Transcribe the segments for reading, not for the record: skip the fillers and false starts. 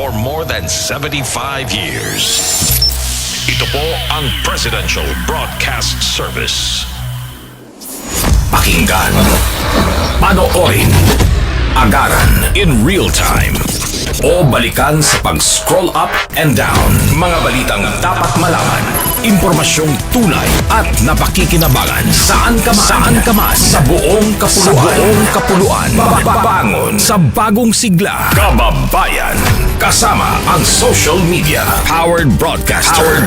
for more than 75 years. Ito po ang Presidential Broadcast Service. Pakinggan, panoorin, agaran in real time, o balikan sa pag-scroll up and down. Mga balitang dapat malaman, impormasyong tunay at napakikinabangan. Saan ka man, sa buong kapuluan. Babangon sa bagong sigla. Kababayan, kasama ang social media. Powered broadcaster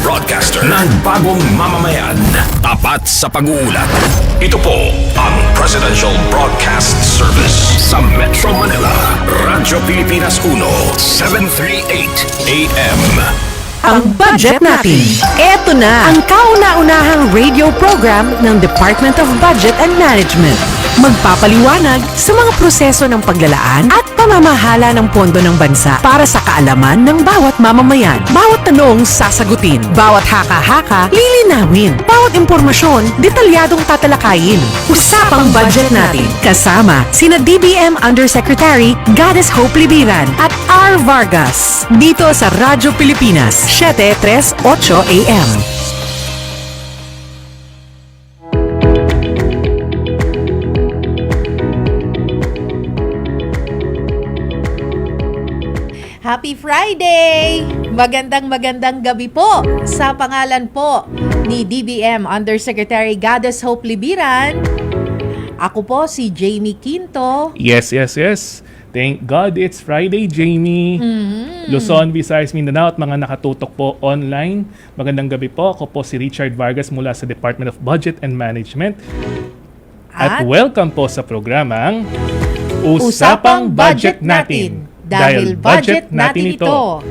ng bagong mamamayan. Tapat sa pag-uulat. Ito po ang Presidential Broadcast Service sa Metro Manila. Radyo Pilipinas 1, 738 AM. Ang budget natin. Eto na ang kauna-unahang radio program ng Department of Budget and Management. Magpapaliwanag sa mga proseso ng paglalaan at pamamahala ng pondo ng bansa para sa kaalaman ng bawat mamamayan. Bawat tanong sasagutin. Bawat haka-haka lilinawin. Bawat impormasyon detalyadong tatalakayin. Usapang budget natin. Kasama sina DBM Undersecretary Goddess Hope Libiran at R. Vargas. Dito sa Radyo Pilipinas, 738 AM. Happy Friday! Magandang gabi po sa pangalan po ni DBM Undersecretary Goddess Hope Libiran. Ako po si Jamie Quinto. Yes. Thank God it's Friday, Jamie. Luzon, Visayas, Mindanao at mga nakatutok po online. Magandang gabi po. Ako po si Richard Vargas mula sa Department of Budget and Management. At welcome po sa programang Usapang Budget Natin. Dahil budget natin ito.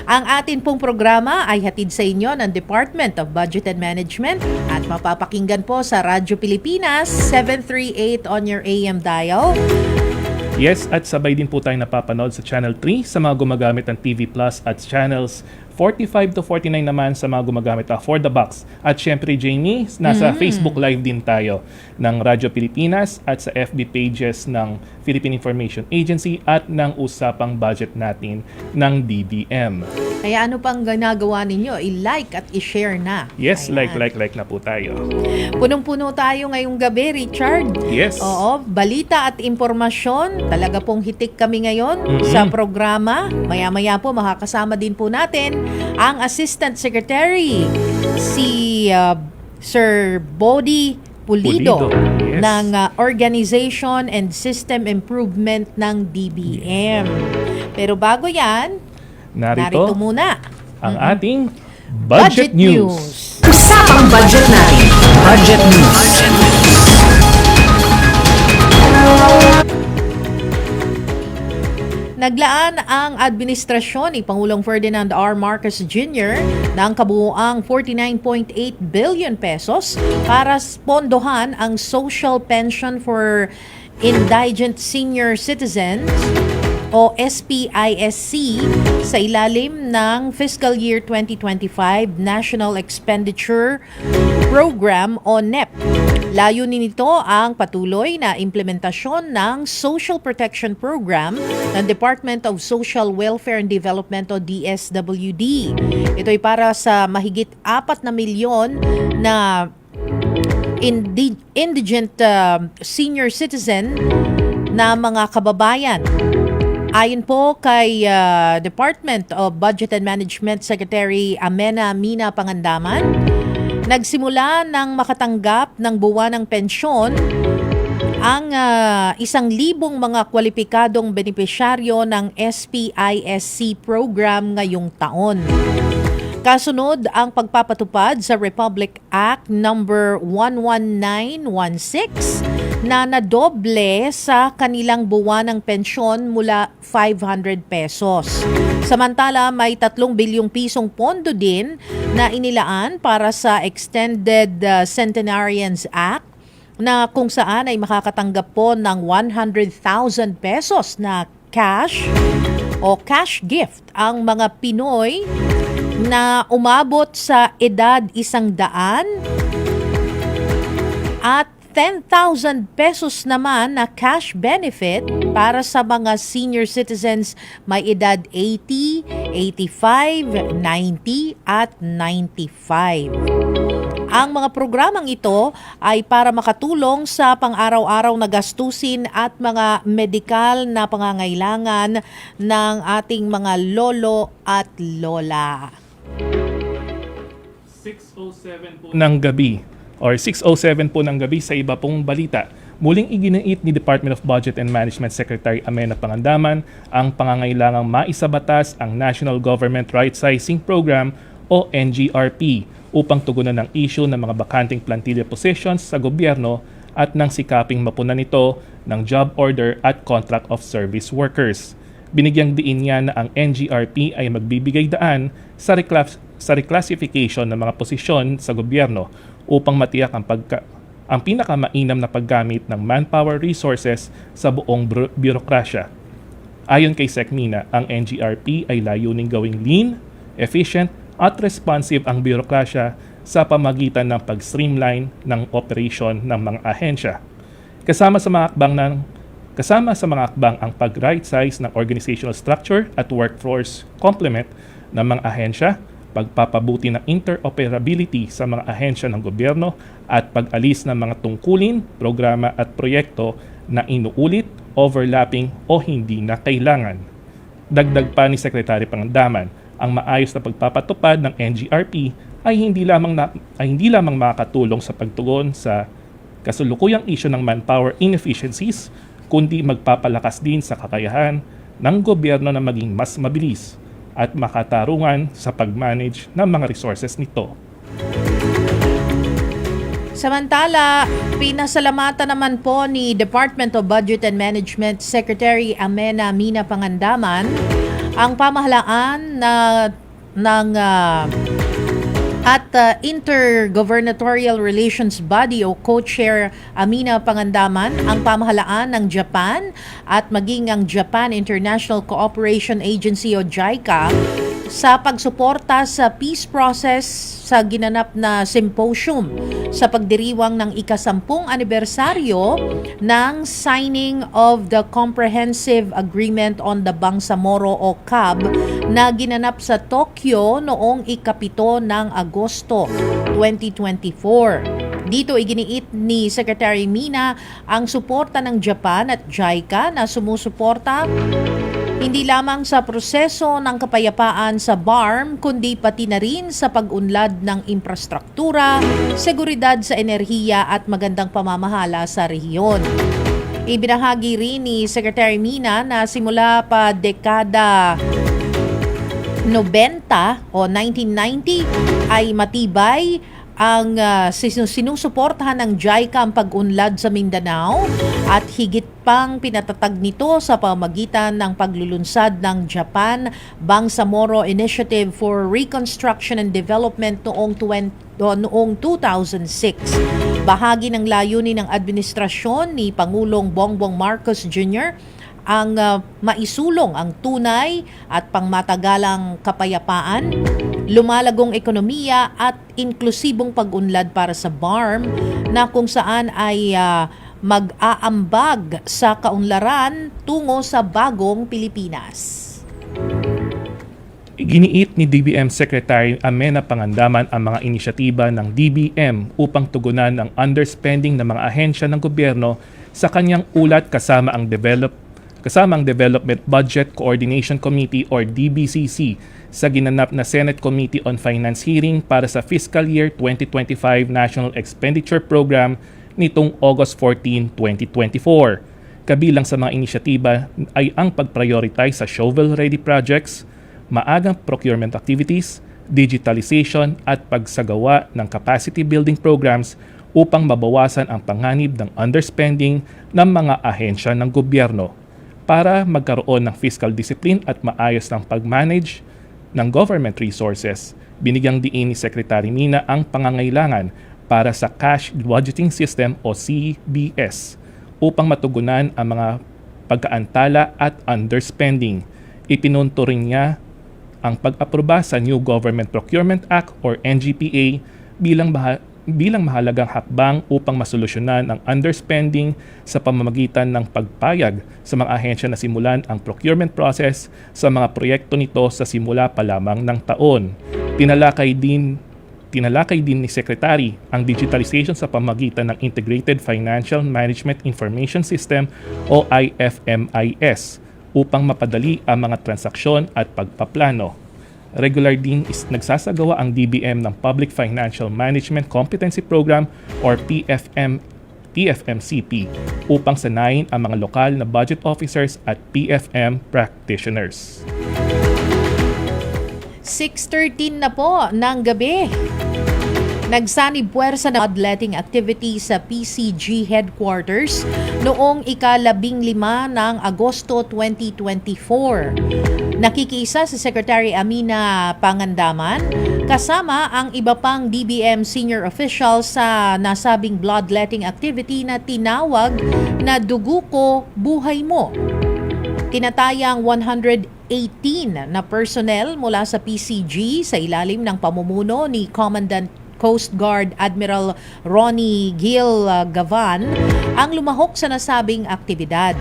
Ang atin pong programa ay hatid sa inyo ng Department of Budget and Management at mapapakinggan po sa Radyo Pilipinas 738 on your AM dial. Yes, at sabay din po tayo napapanood sa Channel 3 sa mga gumagamit ng TV Plus at Channels 45 to 49 naman sa mga gumagamit for the box. At syempre, Jamie, nasa Facebook Live din tayo ng Radyo Pilipinas at sa FB pages ng Philippine Information Agency at ng Usapang Budget Natin ng DBM. Kaya ano pang ginagawa ninyo? I-like at i-share na. Yes, Ayan. like na po tayo. Punong-puno tayo ngayong gabi, Richard. Yes. Oo, balita at impormasyon. Talaga pong hitik kami ngayon sa programa. Maya-maya po makakasama din po natin ang Assistant Secretary, si Sir Body Pulido. Yes. Ng Organization and System Improvement ng DBM. Pero bago yan, narito muna ang ating Budget News. Usapang budget natin. Budget News. Naglaan ang administrasyon ni Pangulong Ferdinand R. Marcos Jr. ng kabuuang 49.8 billion pesos para pondohan ang social pension for indigent senior citizens o SPISC sa ilalim ng Fiscal Year 2025 National Expenditure Program o NEP. Layunin nito ang patuloy na implementasyon ng Social Protection Program ng Department of Social Welfare and Development o DSWD. Ito ay para sa mahigit 4 na milyon na indigent senior citizen na mga kababayan. Ayon po kay Department of Budget and Management Secretary Amena Mina Pangandaman, nagsimula ng makatanggap ng buwanang pensyon ang 1,000 mga kwalipikadong benepisyaryo ng SPISC program ngayong taon. Kasunod ang pagpapatupad sa Republic Act number 11916 na nadoble sa kanilang buwanang pensyon mula 500 pesos. Samantala, may 3 bilyong pisong pondo din na inilaan para sa Extended Centenarians Act na kung saan ay makakatanggap po ng 100,000 pesos na cash o cash gift ang mga Pinoy na umabot sa edad 100 at 10,000 pesos naman na cash benefit para sa mga senior citizens may edad 80, 85, 90 at 95. Ang mga programang ito ay para makatulong sa pang-araw-araw na gastusin at mga medikal na pangangailangan ng ating mga lolo at lola. 6:07 po ng gabi or 6:07 po ng gabi sa iba pong balita. Muling iginiit ni Department of Budget and Management Secretary Amenah Pangandaman ang pangangailangang maisabatas ang National Government Right-Sizing Program o NGRP upang tugunan ng issue ng mga bakanting plantilla positions sa gobyerno at nang sikaping mapunan ito ng job order at contract of service workers. Binigyang diin niya na ang NGRP ay magbibigay daan sa reclassification ng mga posisyon sa gobyerno upang matiyak ang pinakamainam na paggamit ng manpower resources sa buong birokrasya. Ayon kay Secmina, ang NGRP ay layuning gawing lean, efficient at responsive ang birokrasya sa pamagitan ng pag-streamline ng operation ng mga ahensya. Kasama sa mga akbang ang pag-right size ng organizational structure at workforce complement ng mga ahensya, pagpapabuti ng interoperability sa mga ahensya ng gobyerno at pag-alis ng mga tungkulin, programa at proyekto na inuulit, overlapping o hindi na kailangan. Dagdag pa ni Secretary Pangandaman, ang maayos na pagpapatupad ng NGRP ay hindi lamang makakatulong sa pagtugon sa kasulukuyang issue ng manpower inefficiencies, kundi magpapalakas din sa kakayahan ng gobyerno na maging mas mabilis at makatarungan sa pag-manage ng mga resources nito. Samantala, pinasalamatan naman po ni Department of Budget and Management Secretary Amenah Mina Pangandaman ang pamahalaan at Intergovernmental Relations Body o Co-Chair Amenah Pangandaman, ang pamahalaan ng Japan at maging ang Japan International Cooperation Agency o JICA sa pagsuporta sa peace process sa ginanap na symposium sa pagdiriwang ng ika-10 anibersaryo ng signing of the Comprehensive Agreement on the Bangsamoro o CAB na ginanap sa Tokyo noong ika-7 ng Agosto 2024. Dito iginiit ni Secretary Mina ang suporta ng Japan at JICA na sumusuporta hindi lamang sa proseso ng kapayapaan sa BARM, kundi pati na rin sa pag-unlad ng infrastruktura, seguridad sa enerhiya at magandang pamamahala sa rehiyon. Ibinahagi rin ni Secretary Mina na simula pa dekada 90 o 1990 ay matibay ang sinusuportahan ng JICA ang pag-unlad sa Mindanao at higit pang pinatatag nito sa pamagitan ng paglulunsad ng Japan Bangsamoro Initiative for Reconstruction and Development noong 2006. Bahagi ng layunin ng administrasyon ni Pangulong Bongbong Marcos Jr. ang maisulong ang tunay at pangmatagalang kapayapaan, lumalagong ekonomiya at inklusibong pag-unlad para sa BARM na kung saan ay mag-aambag sa kaunlaran tungo sa bagong Pilipinas. Iginiit ni DBM Secretary Amenah Pangandaman ang mga inisyatiba ng DBM upang tugunan ang underspending ng mga ahensya ng gobyerno sa kanyang ulat kasama ang Development Budget Coordination Committee or DBCC sa ginanap na Senate Committee on Finance hearing para sa Fiscal Year 2025 National Expenditure Program nitong August 14, 2024. Kabilang sa mga inisyatiba ay ang pag-prioritize sa shovel-ready projects, maagang procurement activities, digitalization at pagsagawa ng capacity building programs upang mabawasan ang panganib ng underspending ng mga ahensya ng gobyerno. Para magkaroon ng fiscal discipline at maayos ng pag-manage ng government resources, binigyang diin ni Secretary Mina ang pangangailangan para sa Cash Budgeting System o CBS upang matugunan ang mga pagkaantala at underspending. Ipinunto rin niya ang pag-aproba sa New Government Procurement Act or NGPA bilang mahalagang hakbang upang masolusyonan ang underspending sa pamamagitan ng pagpayag sa mga ahensya na simulan ang procurement process sa mga proyekto nito sa simula pa lamang ng taon. Tinalakay din ni Secretary ang digitalization sa pamamagitan ng Integrated Financial Management Information System o IFMIS upang mapadali ang mga transaksyon at pagpaplano. Regular din nagsasagawa ang DBM ng Public Financial Management Competency Program or PFMCP upang sanayin ang mga lokal na budget officers at PFM practitioners. 6:13 na po ng gabi. Nagsanib puwersa ng bloodletting activity sa PCG headquarters noong ika-15 ng Agosto 2024. Nakikiisa si Secretary Amina Pangandaman kasama ang iba pang DBM senior official sa nasabing bloodletting activity na tinawag na Dugo Ko, Buhay Mo. Tinatayang 118 na personnel mula sa PCG sa ilalim ng pamumuno ni Commandant Coast Guard Admiral Ronnie Gil Gavan ang lumahok sa nasabing aktibidad.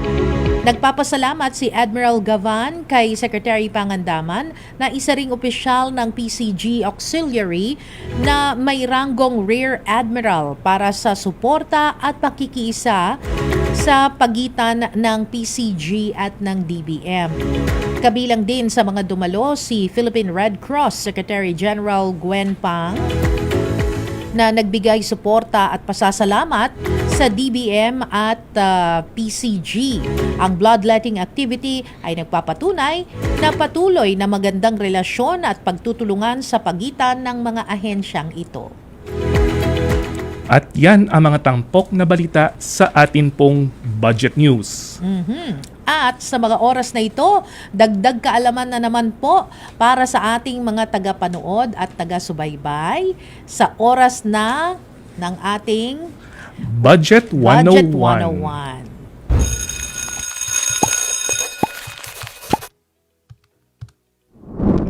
Nagpapasalamat si Admiral Gavan kay Secretary Pangandaman na isa ring opisyal ng PCG Auxiliary na may ranggong Rear Admiral para sa suporta at pakikiisa sa pagitan ng PCG at ng DBM. Kabilang din sa mga dumalo si Philippine Red Cross Secretary General Gwen Pang na nagbigay suporta at pasasalamat sa DBM at PCG. Ang bloodletting activity ay nagpapatunay na patuloy na magandang relasyon at pagtutulungan sa pagitan ng mga ahensyang ito. At yan ang mga tampok na balita sa atin pong Budget News. At sa mga oras na ito, dagdag kaalaman na naman po para sa ating mga tagapanood at taga-subaybay sa oras na ng ating Budget 101. Budget 101.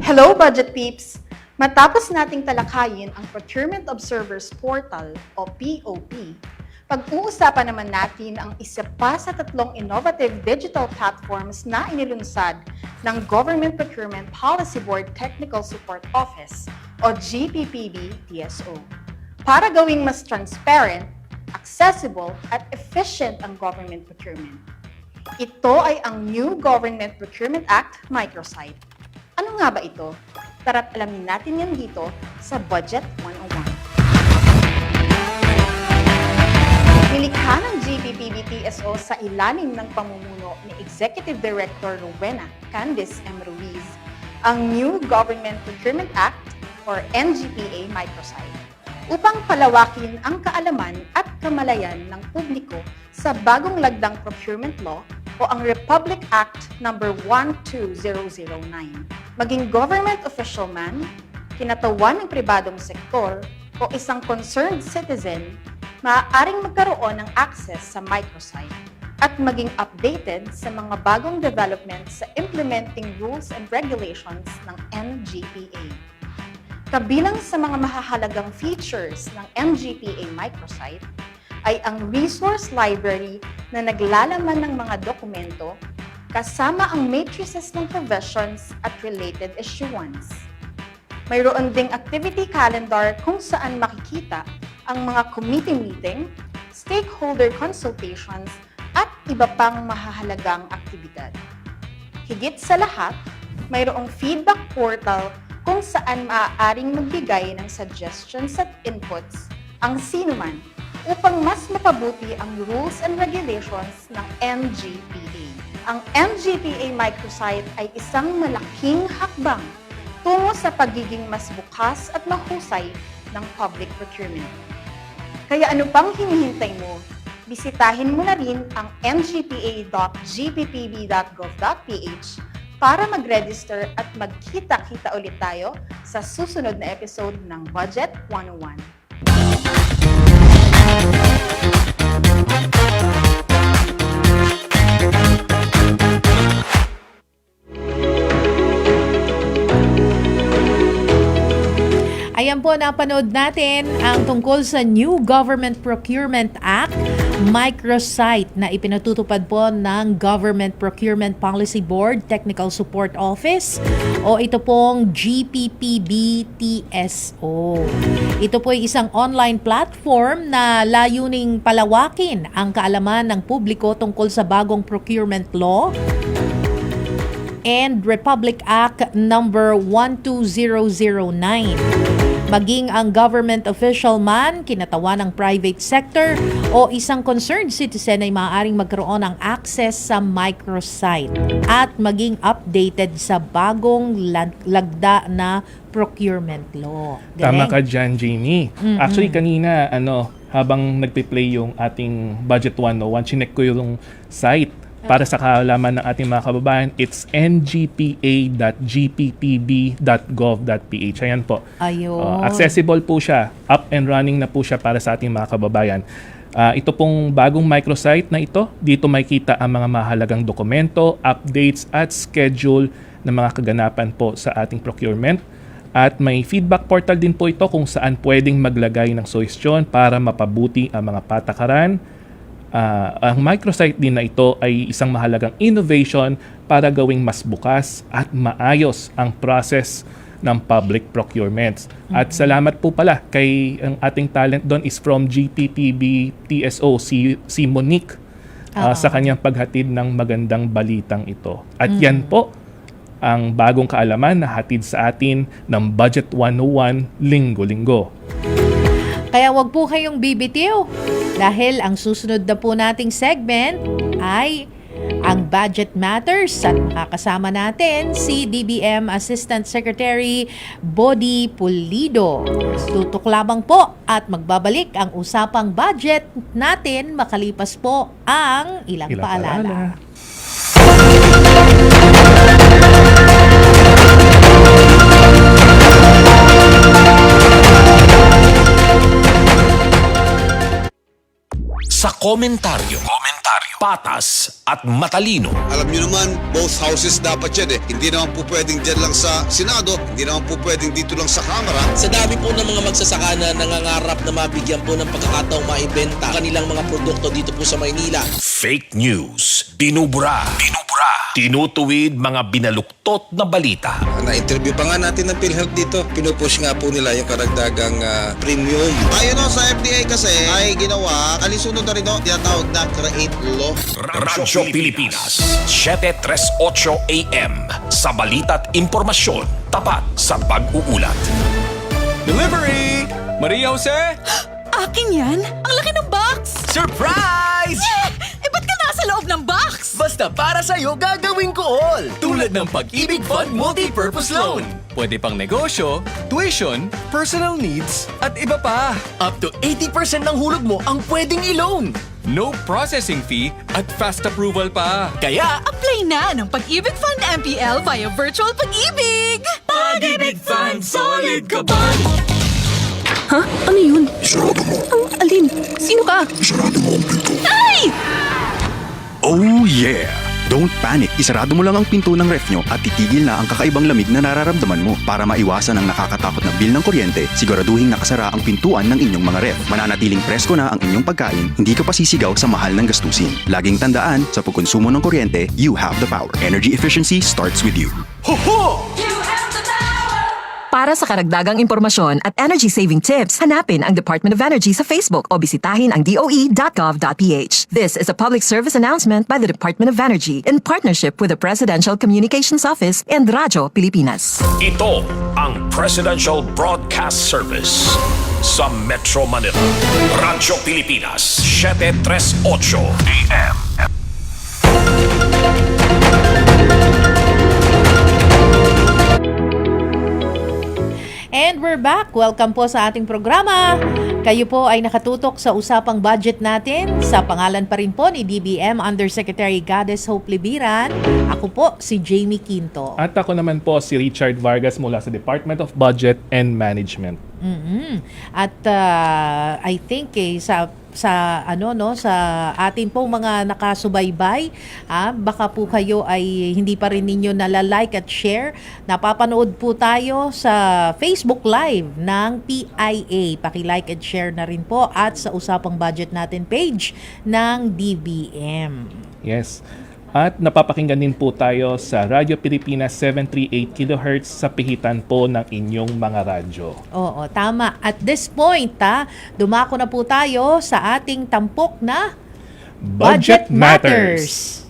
Hello, Budget Peeps! Matapos nating talakayin ang Procurement Observers Portal o POP, pag-uusapan naman natin ang isa pa sa 3 innovative digital platforms na inilunsad ng Government Procurement Policy Board Technical Support Office o GPPB-TSO para gawing mas transparent, accessible at efficient ang government procurement. Ito ay ang New Government Procurement Act Microsite. Ano nga ba ito? Tara't alamin natin yan dito sa Budget 101. Nilikha ng GPPB-TSO sa ilalim ng pamumuno ni Executive Director Rowena Candice M. Ruiz ang New Government Procurement Act or NGPA Microsite upang palawakin ang kaalaman at kamalayan ng publiko sa bagong lagdang procurement law o ang Republic Act No. 12009. Maging government official man, kinatawan ng pribadong sektor o isang concerned citizen, maaaring magkaroon ng access sa microsite at maging updated sa mga bagong developments sa implementing rules and regulations ng NGPA. Kabilang sa mga mahahalagang features ng NGPA microsite ay ang resource library na naglalaman ng mga dokumento kasama ang matrices ng provisions at related issuance. Mayroon ding activity calendar kung saan makikita ang mga committee meeting, stakeholder consultations, at iba pang mahahalagang aktibidad. Higit sa lahat, mayroong feedback portal kung saan maaaring magbigay ng suggestions at inputs ang sinuman upang mas mapabuti ang rules and regulations ng NGPA. Ang NGPA microsite ay isang malaking hakbang tungo sa pagiging mas bukas at mahusay ng public procurement. Kaya ano pang hinihintay mo? Bisitahin mo na rin ang ngpa.gppb.gov.ph para mag-register at magkita-kita ulit tayo sa susunod na episode ng Budget 101. Ayan po, napanood natin ang tungkol sa New Government Procurement Act, microsite na ipinatutupad po ng Government Procurement Policy Board Technical Support Office o ito pong GPPB-TSO. Ito po ay isang online platform na layuning palawakin ang kaalaman ng publiko tungkol sa bagong procurement law and Republic Act number 12009. Maging ang government official man, kinatawan ng private sector o isang concerned citizen ay maaaring magkaroon ng access sa microsite at maging updated sa bagong lagda na procurement law. Tama ka dyan, Jamie. Actually, kanina, habang nagpe-play yung ating Budget 101, chinek ko yung site para sa kaalaman ng ating mga kababayan. It's ngpa.gppb.gov.ph. Ayan po. Ayun. Accessible po siya. Up and running na po siya para sa ating mga kababayan. Ito pong bagong microsite na ito, dito makikita ang mga mahalagang dokumento, updates at schedule ng mga kaganapan po sa ating procurement. At may feedback portal din po ito kung saan pwedeng maglagay ng suhestyon para mapabuti ang mga patakaran. Ang microsite din na ito ay isang mahalagang innovation para gawing mas bukas at maayos ang process ng public procurements. At salamat po pala kay ang ating talent doon is from GPPB TSO, si Monique, sa kanyang paghatid ng magandang balitang ito. At yan po ang bagong kaalaman na hatid sa atin ng Budget 101 linggo-linggo. Kaya wag po kayong bibitiw dahil ang susunod na po nating segment ay ang Budget Matters at makakasama natin si DBM Assistant Secretary Body Pulido. Tutok lamang po at magbabalik ang usapang budget natin makalipas po ang ilang paalala. Sa komentaryo, patas at matalino. Alam nyo naman, both houses dapat yan eh. Hindi naman po pwedeng dyan lang sa Senado, hindi naman po pwedeng dito lang sa Kamara. Sa dami po ng mga magsasaka na nangangarap na mabigyan po ng pagkakataong maibenta kanilang mga produkto dito po sa Maynila. Fake news, binubura, tinutuwid mga binaluktot na balita. Na-interview pa nga natin ng PhilHealth dito. Pinupush nga po nila yung karagdagang premium. Ayon sa FDA kasi ay ginawa, alisunod na rin tinatawag na CREATE Law. Radyo Pilipinas, 7:38 AM. Sa balita't impormasyon, tapat sa pag-uulat. Delivery! Maria Jose? Akin yan? Ang laki ng box! Surprise! Eh, ba't ka nasa loob ng box? Basta para sa'yo gagawin ko all! Tulad ng Pag-ibig Fund Multi-Purpose Loan. Pwede pang negosyo, tuition, personal needs, at iba pa. Up to 80% ng hulog mo ang pwedeng i-loan. No processing fee at fast approval pa. Kaya, Apply na ng Pag-ibig Fund MPL via Virtual Pag-ibig! Pag-ibig Fund, solid ka ba? Ha? Ano yun? Isarado mo. Ang alin? Sino ka? Isarado mo ang pinto. Ay! Oh yeah! Don't panic. Isarado mo lang ang pinto ng ref nyo at titigil na ang kakaibang lamig na nararamdaman mo. Para maiwasan ang nakakatakot na bill ng kuryente, siguraduhin nakasara ang pintuan ng inyong mga ref. Mananatiling presko na ang inyong pagkain, hindi ka pasisigaw sa mahal ng gastusin. Laging tandaan, sa pagkonsumo ng kuryente, you have the power. Energy efficiency starts with you. Ho-ho! Para sa karagdagang impormasyon at energy-saving tips, hanapin ang Department of Energy sa Facebook o bisitahin ang doe.gov.ph. This is a public service announcement by the Department of Energy in partnership with the Presidential Communications Office and Radyo Pilipinas. Ito ang Presidential Broadcast Service sa Metro Manila. Radyo Pilipinas, 738 AM. And we're back. Welcome po sa ating programa. Kayo po ay nakatutok sa usapang budget natin. Sa pangalan pa rin po ni DBM Undersecretary Goddess Hope Libiran, ako po si Jamie Quinto. At ako naman po si Richard Vargas mula sa Department of Budget and Management. At I think sa atin pong mga nakasubaybay, baka po kayo ay hindi pa rin ninyo nalalike at share. Napapanood po tayo sa Facebook Live ng PIA. Paki-like at share na rin po at sa Usapang Budget Natin page ng DBM. Yes. At napapakinggan din po tayo sa Radyo Pilipinas 738 kHz sa pihitan po ng inyong mga radyo. Oo, tama. At this point, dumako na po tayo sa ating tampok na Budget Matters.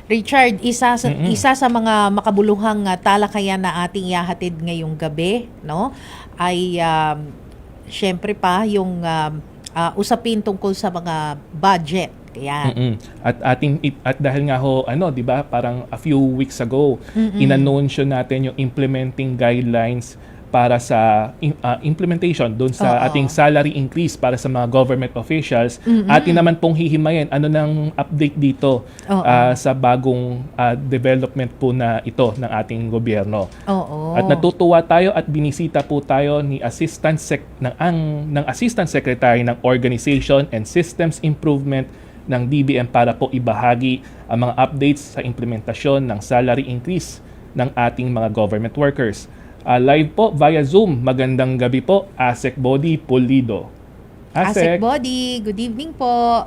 Richard, isa sa mga makabuluhang talakayan na ating ihahatid ngayong gabi, no, ay syempre pa yung usapin tungkol sa mga budget. Kaya At dahil nga ho, 'di ba, parang a few weeks ago, inanunsyo natin yung implementing guidelines para sa implementation doon sa ating salary increase para sa mga government officials. Atin naman pong hihimayin ano nang update dito sa bagong development po na ito ng ating gobyerno. At natutuwa tayo at binisita po tayo ni Assistant Secretary ng Organization and Systems Improvement ng DBM para po ibahagi ang mga updates sa implementasyon ng salary increase ng ating mga government workers. Live po via Zoom. Magandang gabi po, ASEC Body Pulido. ASEC Body, good evening po.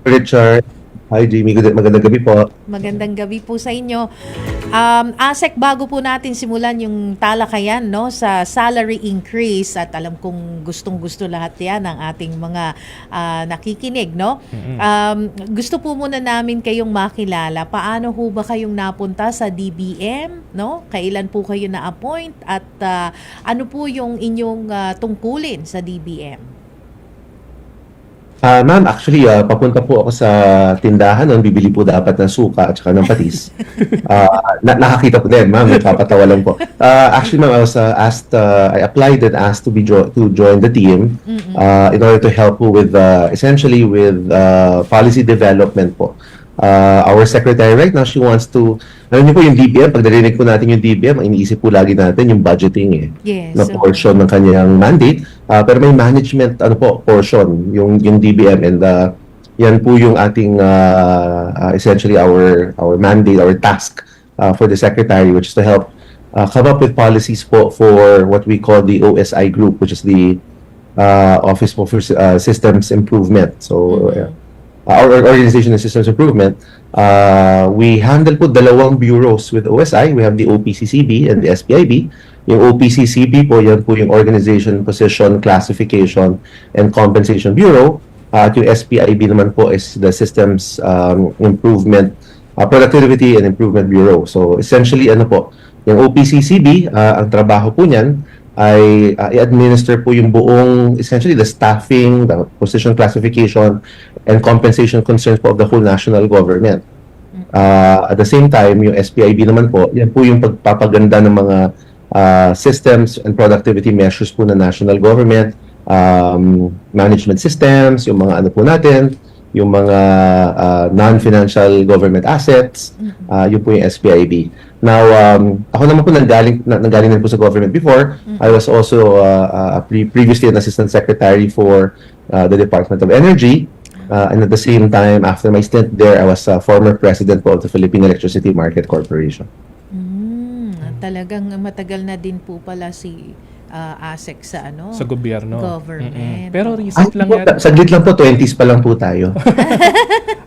Richard, hi Jamie, magandang gabi po. Magandang gabi po sa inyo. ASEC, bago po natin simulan yung talakayan, no, sa salary increase, at alam kong gustong-gusto lahat yan ng ating mga nakikinig, no? Gusto po muna namin kayong makilala. Paano ho ba kayong napunta sa DBM, no? Kailan po kayo na-appoint at ano po yung inyong tungkulin sa DBM? Ma'am, actually, papunta po ako sa tindahan noon, bibili po dapat ng suka at saka ng patis. Nakakita po din, ma'am, nagpapatawa lang po. Actually, ma'am, I was I applied and asked to join the team in order to help po with, essentially with policy development po. Our secretary right now, she wants to, alam niyo po yung DBM, pag narinig po natin yung DBM, ang iniisip po lagi natin yung budgeting na portion ng kanyang mandate. Pero may management portion yung DBM, and yan po yung ating essentially our mandate, our task for the secretary, which is to help come up with policies po for what we call the OSI group, which is the Office for Systems Improvement. So our organization and systems improvement, we handle po dalawang bureaus with OSI. We have the OPCCB and the SPIB. Yung OPCCB po, yan po yung Organization, Position, Classification, and Compensation Bureau. At yung SPIB naman po is the Systems Improvement, Productivity and Improvement Bureau. So essentially, yung OPCCB, ang trabaho po niyan ay i-administer po yung buong, essentially the staffing, the position classification, and compensation concerns po of the whole national government. At the same time, yung SPIB naman po, yan po yung pagpapaganda ng mga systems and productivity measures po na national government, management systems, yung mga po natin, yung mga non-financial government assets, yun po yung SPIB. Now, ako naman po nanggaling din po sa government before. I was also previously an assistant secretary for the Department of Energy. And at the same time, after my stint there, I was former president po of the Philippine Electricity Market Corporation. Talagang matagal na din po pala si ASEC sa sa gobyerno. Government. Pero recent lang yan. Saglit lang po, 20s pa lang po tayo.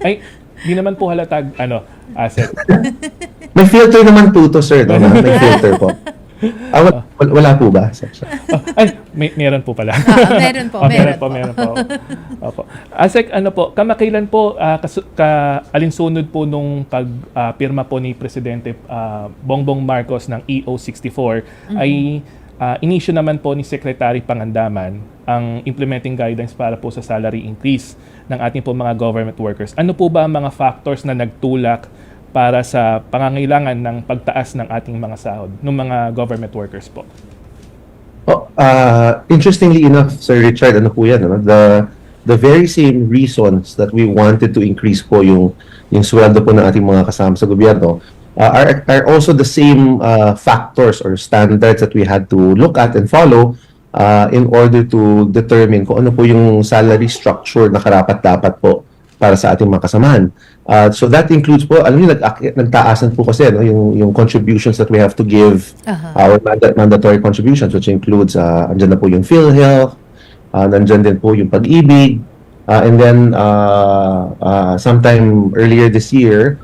Ay, di naman po halatag ASEC. May filter naman po to, sir. No? May filter po. Wala po ba? Ay, meron po pala. Meron po. Opo. ASEC, kamakailan po, alinsunod po nung pagpirma po ni Presidente Bongbong Marcos ng EO 64, ay inisyu naman po ni Secretary Pangandaman ang implementing guidelines para po sa salary increase ng ating po mga government workers. Ano po ba ang mga factors na nagtulak para sa pangangailangan ng pagtaas ng ating mga sahod ng mga government workers po? Interestingly enough, Sir Richard, ano po yan, ano? The very same reasons that we wanted to increase po yung sweldo po ng ating mga kasama sa gobyerno are also the same factors or standards that we had to look at and follow in order to determine kung ano po yung salary structure na karapat-dapat po para sa ating mga kasamahan. So that includes po, alam niyo, nagtaasan po kasi no, yung contributions that we have to give, our mandatory contributions, which includes, andyan na po yung PhilHealth, nandyan din po yung Pag-ibig, and then sometime earlier this year,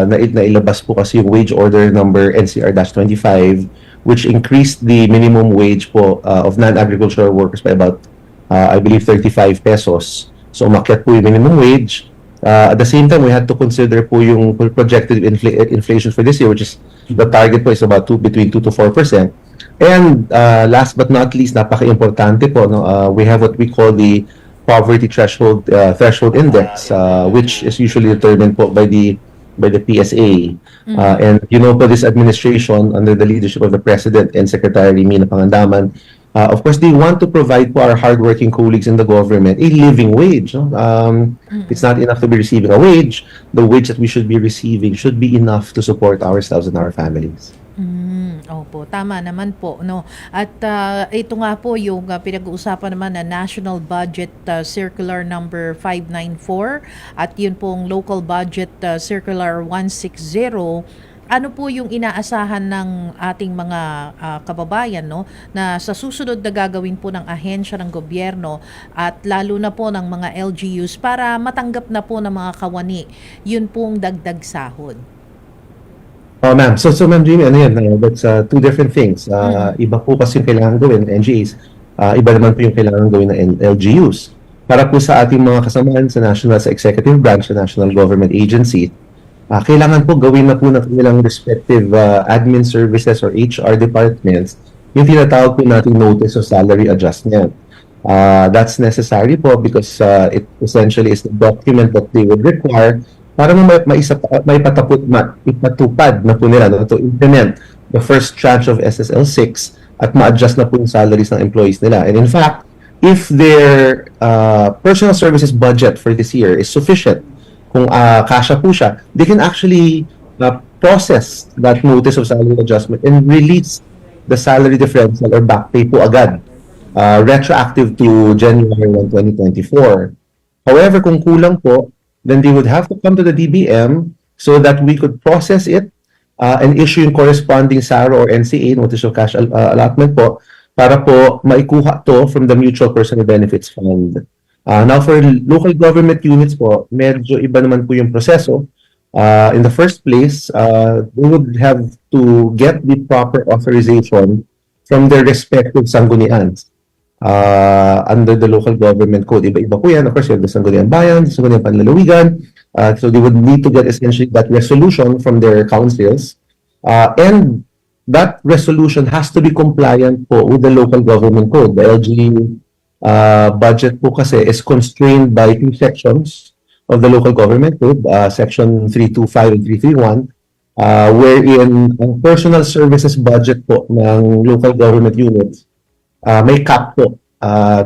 nailabas po kasi yung wage order number NCR-25, which increased the minimum wage po of non-agricultural workers by about, I believe, 35 pesos. So umakyat po yung minimum wage. At the same time, we had to consider po yung projected inflation for this year, which is, the target po is about between 2 to 4%. And last but not least, napaka-importante po, no, we have what we call the poverty threshold index, which is usually determined po by the PSA. And you know po, this administration, under the leadership of the President and Secretary Mina Pangandaman, of course, they want to provide for our hardworking colleagues in the government a living wage. No? It's not enough to be receiving a wage. The wage that we should be receiving should be enough to support ourselves and our families. Opo, tama naman po, no. At ito nga po yung pinag-uusapan naman na National Budget Circular number 594 at yun pong Local Budget Circular 160. Ano po yung inaasahan ng ating mga kababayan, no, na sa susunod na gagawin po ng ahensya ng gobyerno at lalo na po ng mga LGUs para matanggap na po ng mga kawani yun pong dagdag sahod? Oh, ma'am. So ma'am Jimmy, ano yan? That's two different things. Iba po kasi yung kailangan gawin ng NGAs. Iba naman po yung kailangan gawin ng LGUs. Para po sa ating mga kasamahan sa executive branch, sa national government agency, kailangan po gawin na po ng kanilang respective admin services or HR departments yung tinatawag po nating notice of salary adjustment. That's necessary po because it essentially is the document that they would require para ipatupad na po nila, no, to implement the first tranche of SSL 6 at ma-adjust na po yung salaries ng employees nila. And in fact, if their personal services budget for this year is sufficient, kung kasya po siya, they can actually process that notice of salary adjustment and release the salary differential or back pay po agad, retroactive to January 1, 2024. However, kung kulang po, then they would have to come to the DBM so that we could process it and issue yung corresponding SARO or NCA, Notice of Cash Allotment po, para po maikuha to from the Mutual Personal Benefits Fund. Now, for local government units po, medyo iba naman po yung proseso. In the first place, they would have to get the proper authorization from their respective sanggunians. Under the local government code, iba-iba po yan. Of course, you have the Sangguniang Bayan, the Sangguniang Panlalawigan. So they would need to get essentially that resolution from their councils. And that resolution has to be compliant po with the local government code. The LG budget po kasi is constrained by two sections of the local government code, section 325 and 331, wherein ang personal services budget po ng local government units may cap po.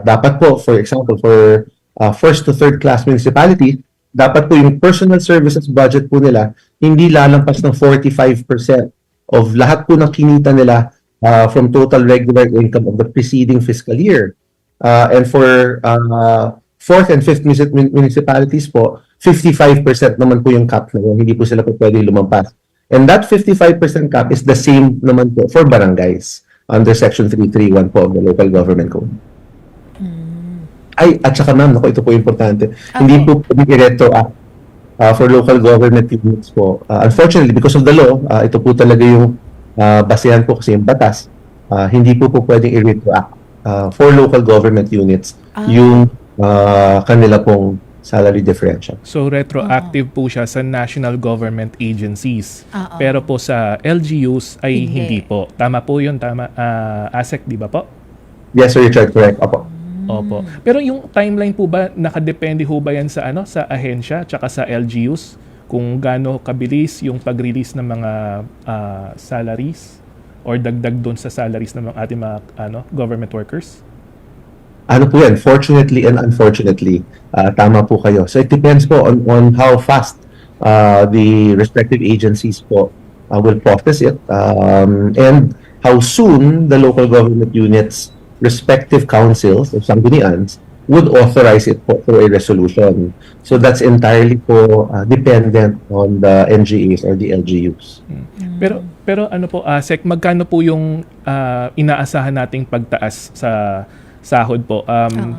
Dapat po, for example, for first to third class municipality, dapat po yung personal services budget po nila hindi lalampas ng 45% of lahat po ng kinita nila from total regular income of the preceding fiscal year. And for fourth and fifth municipalities po, 55% naman po yung cap na yun. Hindi po sila po pwede lumampas. And that 55% cap is the same naman po for barangays under Section 331 po of the Local Government Code. Ay, at saka ma'am, ito po importante. Hindi po pwede i-retroact for local government units po. Unfortunately, because of the law, ito po talaga yung basehan po kasi yung batas. Hindi po pwedeng i-retroact for local government units yung kanila pong salary differential. So retroactive po siya sa national government agencies. Pero po sa LGUs ay hindi po. Tama po yun, tama. ASEC, di ba po? Yes, sir, Richard, correct. Opo. Opo. Pero yung timeline po ba, nakadepende ho ba yan sa sa ahensya tsaka sa LGUs? Kung gaano kabilis yung pag-release ng mga salaries or dagdag doon sa salaries ng ating mga government workers? Ano po yan, fortunately and unfortunately, tama po kayo. So it depends po on how fast the respective agencies po will process it, and how soon the local government units, respective councils of sanggunians would authorize it po through a resolution. So that's entirely po dependent on the NGAs or the LGUs. Pero ano po, Sec, magkano po yung inaasahan nating pagtaas sa sahod po?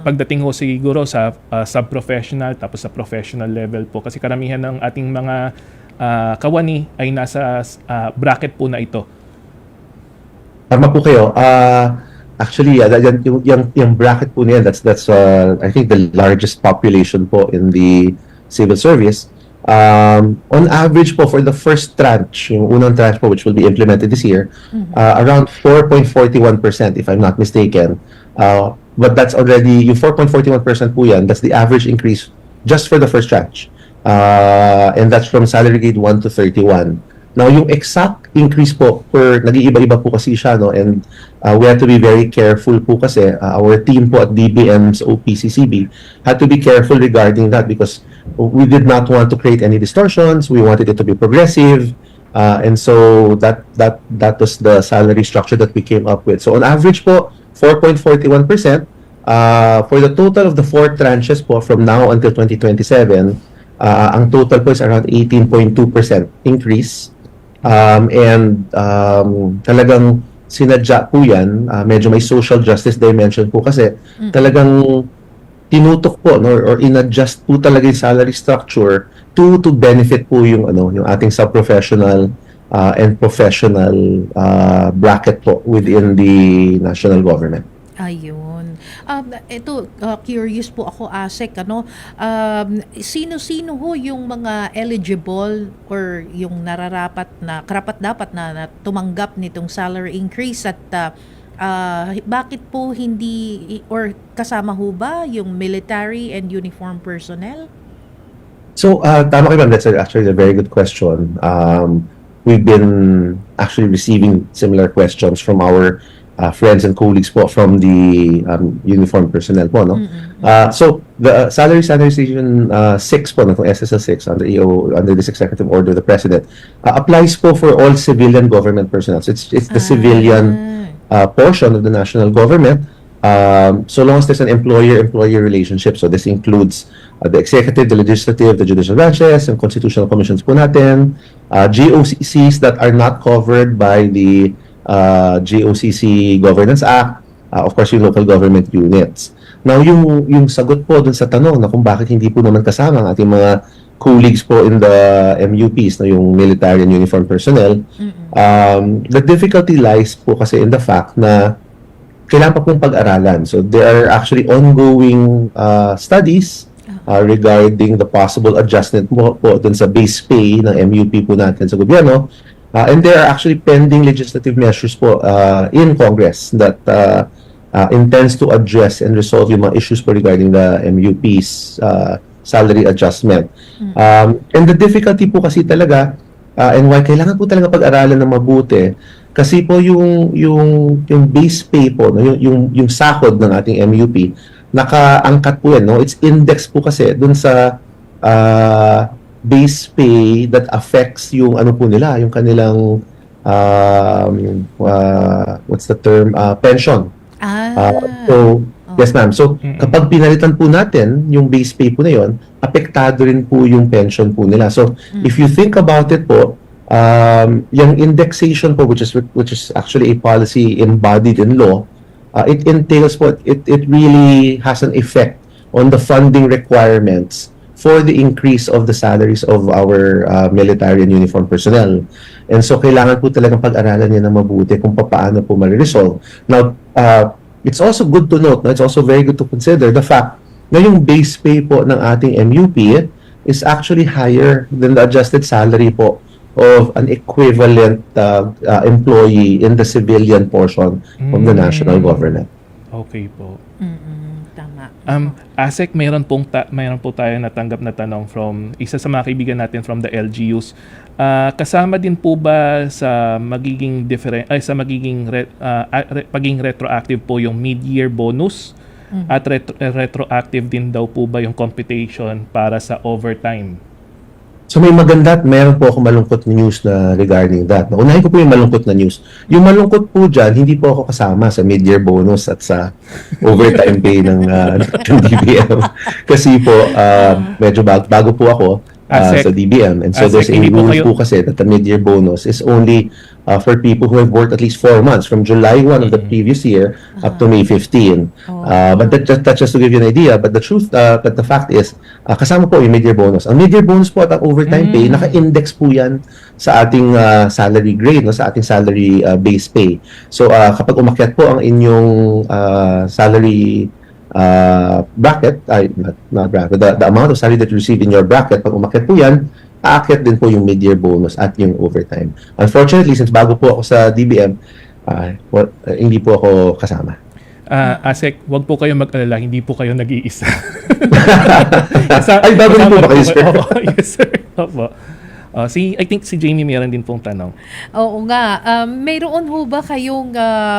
Pagdating ho siguro sa sub-professional tapos sa professional level po. Kasi karamihan ng ating mga kawani ay nasa bracket po na ito. Tama po kayo. Actually, yung bracket po niyan, that's I think the largest population po in the civil service. On average po for the first tranche, yung unang tranche po which will be implemented this year, around 4.41% if I'm not mistaken. But that's already, yung 4.41% po yan, that's the average increase just for the first tranche. And that's from salary grade 1 to 31. Now, yung exact increase po, nag-iiba-iba po kasi siya, no? And we have to be very careful po kasi our team po at DBM's OPCCB had to be careful regarding that because we did not want to create any distortions. We wanted it to be progressive. And so that was the salary structure that we came up with. So on average po, 4.41%. For the total of the 4 tranches po from now until 2027, ang total po is around 18.2% increase. Talagang sinadya po yan, medyo may social justice dimension po kasi talagang tinutok po, no, or inadjust po talaga yung salary structure to benefit po yung ating sub-professional and professional bracket po within the national government. Ayun. Ito, curious po ako, Asek, sino-sino ho yung mga eligible or yung karapat-dapat na tumanggap nitong salary increase at bakit po hindi or kasama ho ba yung military and uniform personnel? So, tama kayo, ma'am. That's actually a very good question. We've been actually receiving similar questions from our friends and colleagues po from the uniformed personnel po, no? So the salary standardization 6 po, no, SSL 6 under this executive order of the president applies po for all civilian government personnel. So it's the civilian portion of the national government, so long as there's an employer-employee relationship. So this includes the executive, the legislative, the judicial branches, and constitutional commissions po natin, GOCCs that are not covered by the GOCC Governance Act, of course yung local government units. Now yung sagot po dun sa tanong na kung bakit hindi po naman kasama ang ating mga colleagues po in the MUPs, na yung military and uniformed personnel, the difficulty lies po kasi in the fact na kailangan pa pong pag-aralan. So there are actually ongoing studies regarding the possible adjustment po dun sa base pay ng MUP po natin sa gobyerno. And there are actually pending legislative measures po in Congress that intends to address and resolve yung mga issues po regarding the MUP's salary adjustment. And the difficulty po kasi talaga, and why kailangan po talaga pag-aralan ng mabuti, kasi po yung base pay po, no, yung sahod ng ating MUP, nakaangkat po yan, no? It's index po kasi dun sa base pay that affects yung po nila, yung kanilang what's the term, pension. So yes ma'am, so kapag pinalitan po natin yung base pay po na yon, apektado rin po yung pension po nila. So if you think about it po, yung indexation po, which is actually a policy embodied in law, it entails po, it really has an effect on the funding requirements for the increase of the salaries of our military and uniformed personnel. And so kailangan po talagang pag-aralan niya na mabuti kung paano po ma-resolve. Now, it's also good to note, no? It's also very good to consider the fact na yung base pay po ng ating MUP is actually higher than the adjusted salary po of an equivalent employee in the civilian portion of the national government. Okay po. Tama. ASEC, mayroon po tayo natanggap na tanong from isa sa mga kaibigan natin from the LGUs. Kasama din po ba sa magiging pagiging retroactive po yung mid-year bonus at retroactive din daw po ba yung computation para sa overtime? So may maganda at meron po ako malungkot na news na regarding that. Unahin ko po yung malungkot na news. Yung malungkot po dyan, hindi po ako kasama sa mid-year bonus at sa overtime pay ng DBM. Kasi po, medyo bago po ako sa DBM. And so there's a rule po kasi that the mid-year bonus is only for people who have worked at least 4 months from July 1 of the previous year up to May 15. But that's just to give you an idea. But the fact is, kasama po yung mid-year bonus. Ang mid-year bonus po at ang overtime pay, naka-index po yan sa ating salary grade, no, sa ating salary base pay. So kapag umakyat po ang inyong salary bracket, not bracket, the amount of salary that you receive in your bracket, pag umakyat po yan, aakyat din po yung mid-year bonus at yung overtime. Unfortunately, since bago po ako sa DBM, hindi po ako kasama. ASEC, wag po kayo mag-alala, hindi po kayo nag-iisa. Ay, bago din po ba kayo, sir? Yes, sir. Opo. I think si Jamie meron din pong tanong. Oo nga. Mayroon ho ba kayong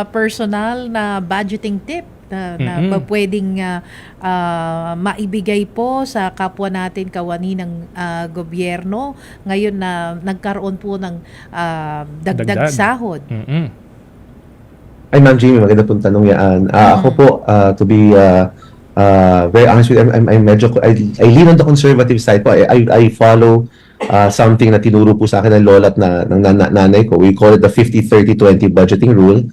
personal na budgeting tip na pwedeng maibigay po sa kapwa natin kawani ng gobyerno ngayon na nagkaroon po ng dagdag sahod? Ay, Ma'am Jamie, maganda pong tanong yan. Ako po, to be very honest with you, I lean on the conservative side po. I follow something na tinuro po sa akin ng lola at ng nanay ko. We call it the 50-30-20 budgeting rule.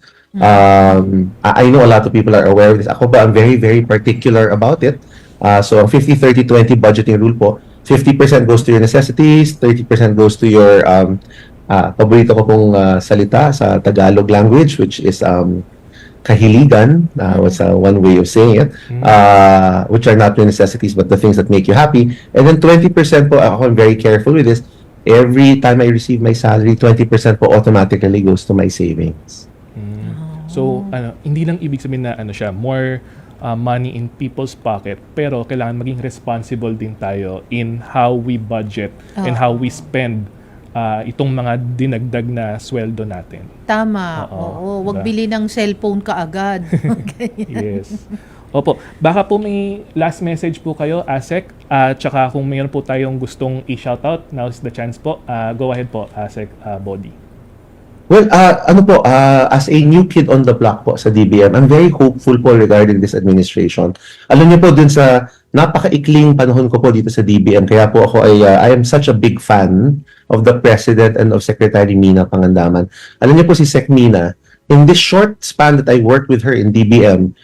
I know a lot of people are aware of this. Ako ba, I'm very, very particular about it. So, ang 50-30-20 budgeting rule po, 50% goes to your necessities, 30% goes to your paborito ko pong salita sa Tagalog language, which is kahiligan, what's one way of saying it, which are not your necessities but the things that make you happy. And then 20% po, ako I'm very careful with this, every time I receive my salary, 20% po automatically goes to my savings. So, hindi lang ibig sabihin na more money in people's pocket, pero kailangan maging responsible din tayo in how we budget and how we spend itong mga dinagdag na sweldo natin. Tama. Oo. Wag bili ng cellphone kaagad. Yes. Opo. Baka po may last message po kayo, ASEC. Tsaka kung mayroon po tayong gustong i-shoutout, now's the chance po. Go ahead po, ASEC Body. Well, as a new kid on the block po sa DBM, I'm very hopeful po regarding this administration. Alam niyo po dun sa napakaikling panahon ko po dito sa DBM, kaya po ako I am such a big fan of the President and of Secretary Mina Pangandaman. Alam niyo po si Sec Mina, in this short span that I worked with her in DBM,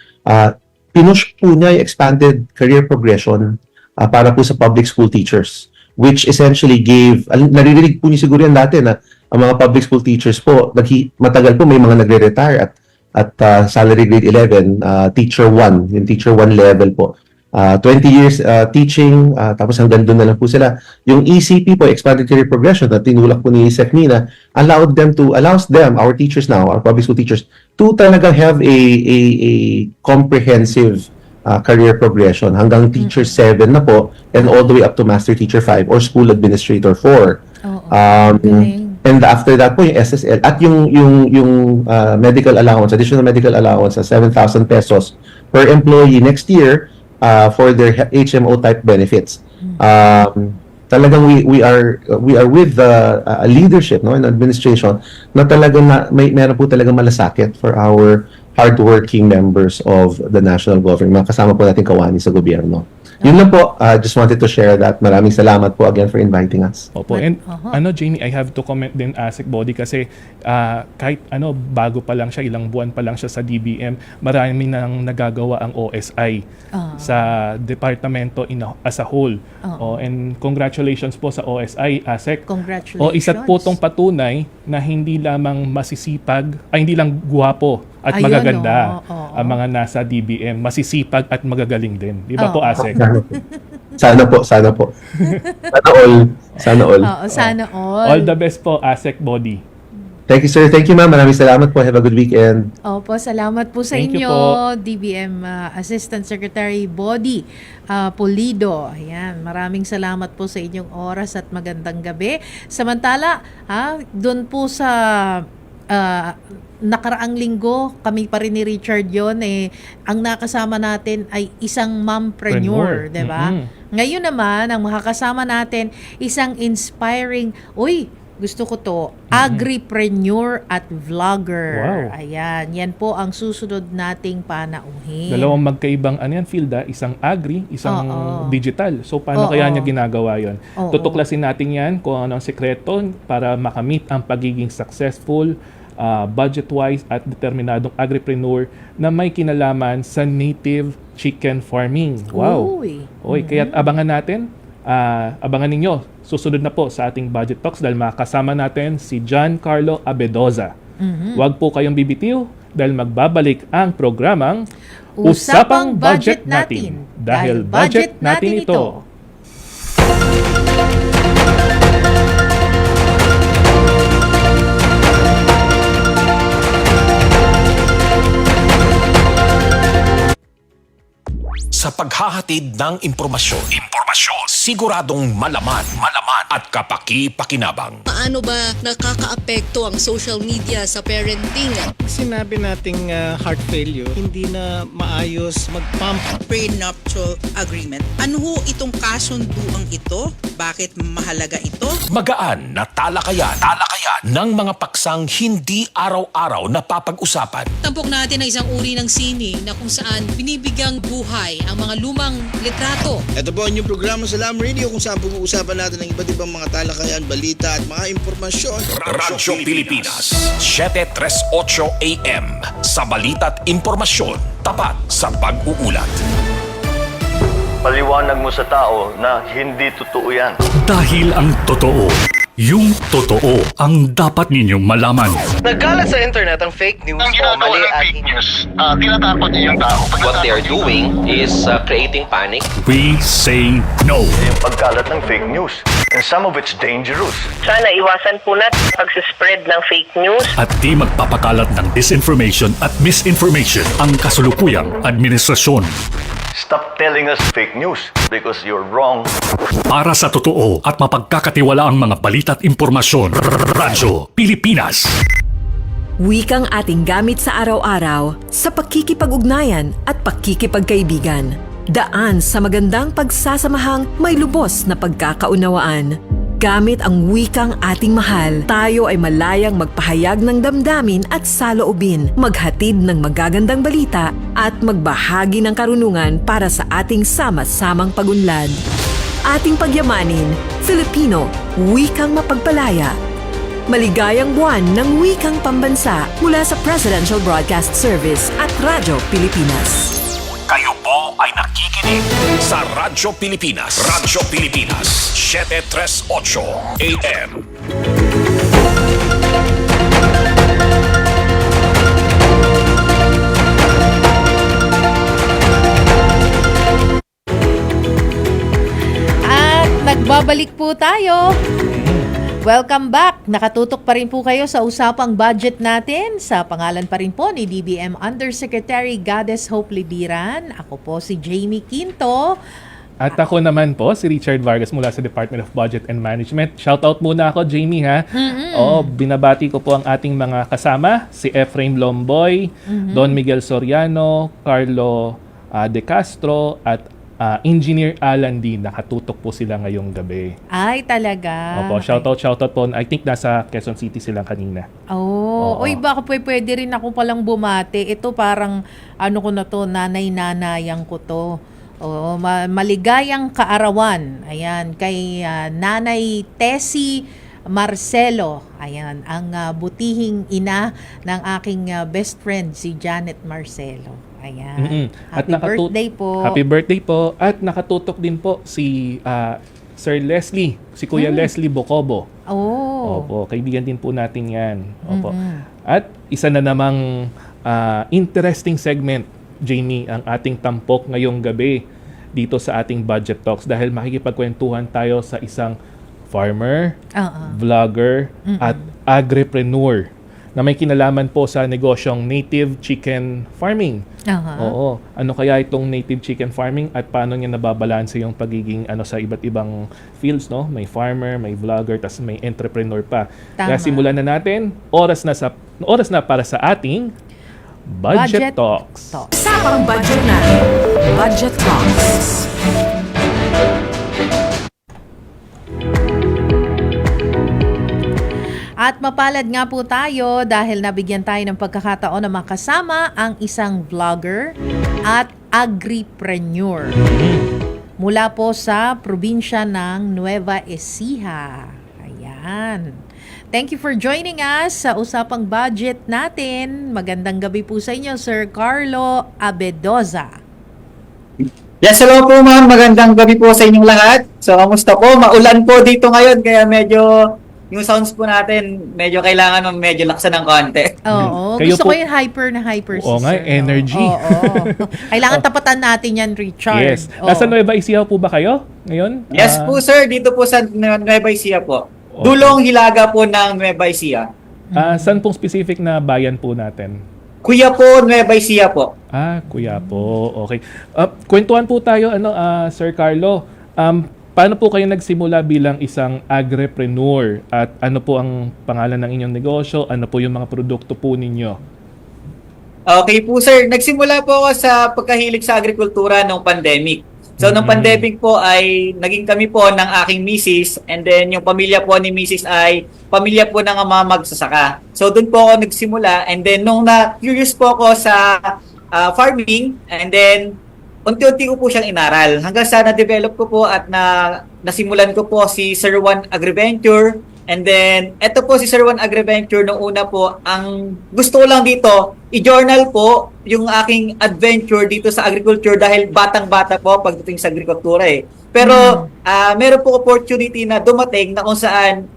pinush po niya yung expanded career progression para po sa public school teachers, which essentially gave, naririnig po niyo siguro yan dati na ang mga public school teachers po, matagal po may mga nagre-retire at salary grade 11, teacher 1, yung teacher 1 level po. 20 years teaching, tapos hanggang doon na lang po sila. Yung ECP po, Expanded Career Progression, na tinulak po ni Sec Mina, allows them, our teachers now, our public school teachers, to talaga have a comprehensive career progression hanggang teacher 7 na po and all the way up to master teacher 5 or school administrator 4. And after that po yung SSL at yung medical allowance, additional medical allowance sa 7,000 pesos per employee next year for their HMO type benefits. Talagang we are with the leadership, no, in administration na talagang meron po talagang malasakit for our hardworking members of the national government. Kasama po natin kawani sa gobyerno. Yun lang po, just wanted to share that. Maraming salamat po again for inviting us. Opo. And Jamie, I have to comment din ASEC Body kasi kahit bago pa lang siya, ilang buwan pa lang siya sa DBM, marami nang nagagawa ang OSI sa departamento as a whole. And congratulations po sa OSI, ASEC. Congratulations. Isa po tong patunay na hindi lamang masisipag, hindi lang guwapo at magaganda ang mga nasa DBM, masisipag at magagaling din. Di ba po, ASEC? Sana po. Sana all. Sana all. All the best po, ASEC Body. Thank you, sir. Thank you, ma'am. Maraming salamat po. Have a good weekend. Opo, salamat po sa Thank you inyo, po. DBM Assistant Secretary Body Pulido. Ayan, maraming salamat po sa inyong oras at magandang gabi. Samantala, doon po sa nakaraang linggo, kami pa rin ni Richard yon ang nakasama natin ay isang mompreneur, Preneur. 'di ba? Ngayon naman, ang makakasama natin, isang inspiring, gusto ko to, agripreneur at vlogger. Wow. Ayan, yan po ang susunod nating panauhin. Dalawang magkaibang field, isang agri, isang digital. So paano kaya niya ginagawa 'yon? Tutuklasin natin 'yan kung ano ang sekreto para makamit ang pagiging successful budget-wise at determinadong agripreneur na may kinalaman sa native chicken farming. Wow. Kaya abangan natin. Abangan ninyo, susunod na po sa ating Budget Talks dahil makakasama natin si John Carlo Abedoza. Huwag po kayong bibitiw dahil magbabalik ang programang Usapang Budget Natin dahil budget natin ito. Sa paghahatid ng impormasyon, siguradong malaman at kapaki-pakinabang. Paano ba nakakaapekto ang social media sa parenting? Sinabi nating heart failure, hindi na maayos mag-pump. Prenuptial agreement. Ano ho itong kasunduang ito? Bakit mahalaga ito? Magaan na talakayan ng mga paksang hindi araw-araw napapag-usapan. Tampok natin ang isang uri ng sining na kung saan binibigyang buhay ang mga lumang litrato. Ito po ang inyong programa sa Lam Radio kung saan pag-uusapan natin ang iba't ibang mga talakayan, balita at mga impormasyon. Radyo Pilipinas, 7:38 AM. Sa balita at impormasyon, tapat sa pag-uulat. Paliwanag mo sa tao na hindi totoo yan. Dahil ang totoo, yung totoo ang dapat ninyong malaman. Nagkalat sa internet ang fake news o mali at fake news. Tinatakot niyo yung tao. What they are doing is creating panic. We say no. Yung pagkalat ng fake news. And some of it's dangerous. Sana iwasan po natin pag-spread ng fake news. At di magpapakalat ng disinformation at misinformation ang kasulukuyang administrasyon. Stop telling us fake news because you're wrong. Para sa totoo at mapagkakatiwalaang mga balita at impormasyon, Radyo Pilipinas. Wikang ating gamit sa araw-araw sa pakikipag-ugnayan at pakikipagkaibigan. Daan sa magandang pagsasamahang may lubos na pagkakaunawaan. Gamit ang wikang ating mahal, tayo ay malayang magpahayag ng damdamin at saloobin, maghatid ng magagandang balita at magbahagi ng karunungan para sa ating sama-samang pagunlad. Ating pagyamanin, Filipino, wikang mapagpalaya. Maligayang buwan ng wikang pambansa mula sa Presidential Broadcast Service at Radyo Pilipinas. Kayo po ay nakikinig sa Radyo Pilipinas. Radyo Pilipinas, 7:38 AM. At nagbabalik po tayo. Welcome back! Nakatutok pa rin po kayo sa usapang budget natin. Sa pangalan pa rin po ni DBM Undersecretary Goddess Hope Lidiran. Ako po si Jamie Quinto. At ako naman po, si Richard Vargas mula sa Department of Budget and Management. Shoutout muna ako, Jamie, ha? Binabati ko po ang ating mga kasama, si Efraim Lomboy, Don Miguel Soriano, Carlo De Castro, at Engineer Alan D. Nakatutok po sila ngayong gabi. Ay, talaga? Opo, shoutout po. I think nasa Quezon City sila kanina. Oy, baka pwede rin ako palang bumati. Ito parang, ko na to, nanay-nanayang ko to. Maligayang kaarawan. Ayan, kay Nanay Tessie Marcelo. Ayan, ang butihing ina ng aking best friend, si Janet Marcelo. Ayan. Happy birthday po. Happy birthday po. At nakatutok din po si Sir Leslie, si Kuya Leslie Bocobo. Opo, kaibigan din po natin yan. Opo. At isa na namang interesting segment, Jamie, ang ating tampok ngayong gabi dito sa ating Budget Talks dahil makikipagkwentuhan tayo sa isang farmer, vlogger, at agripreneur. na may kinalaman po sa negosyong native chicken farming. Oo. Ano kaya itong native chicken farming at paano niya nababalanse yung pagiging sa iba't ibang fields, no? May farmer, may vlogger, tas may entrepreneur pa. Kaya simulan na natin. Oras na para sa ating Budget Talks. Usapang budget na. Budget Talks. At mapalad nga po tayo dahil nabigyan tayo ng pagkakataon na makasama ang isang vlogger at agripreneur mula po sa probinsya ng Nueva Ecija. Ayan. Thank you for joining us sa Usapang Budget natin. Magandang gabi po sa inyo, Sir Carlo Abedoza. Yes, hello po ma'am. Magandang gabi po sa inyong lahat. So, kamusta po? Maulan po dito ngayon kaya medyo yung sounds po natin medyo kailangan medyo laksan ng konti. Oo. Gusto ko yung hyper sir. Oo nga, energy. Oo. Kailangan tapatan natin yan, Richard. Yes. Nasa Nueva Ecija po ba kayo ngayon? Yes po sir, dito po sa Nueva Ecija po. Dulong Hilaga po ng Nueva Ecija. Saan pong specific na bayan po natin? Kuyapo, Nueva Ecija po. Kuyapo. Okay. Kwentuhan po tayo, Sir Carlo. Paano po kayo nagsimula bilang isang agripreneur? At ano po ang pangalan ng inyong negosyo? Ano po yung mga produkto po ninyo? Okay po sir, nagsimula po ako sa pagkahilig sa agrikultura nung pandemic. So nung pandemic po ay naging kami po ng aking misis, and then yung pamilya po ni misis ay pamilya po ng mga magsasaka. So doon po ako nagsimula, and then nung na-curious po ako sa farming, and then unti-unti ko po siyang inaral hanggang sa na-develop ko po at nasimulan ko po si Sir Juan Agriventure. And then, eto po si Sir Juan Agriventure nung una po, ang gusto ko lang dito, i-journal po yung aking adventure dito sa agriculture dahil batang-bata po pagdating sa agrikultura eh. Pero meron po opportunity na dumating na kung saan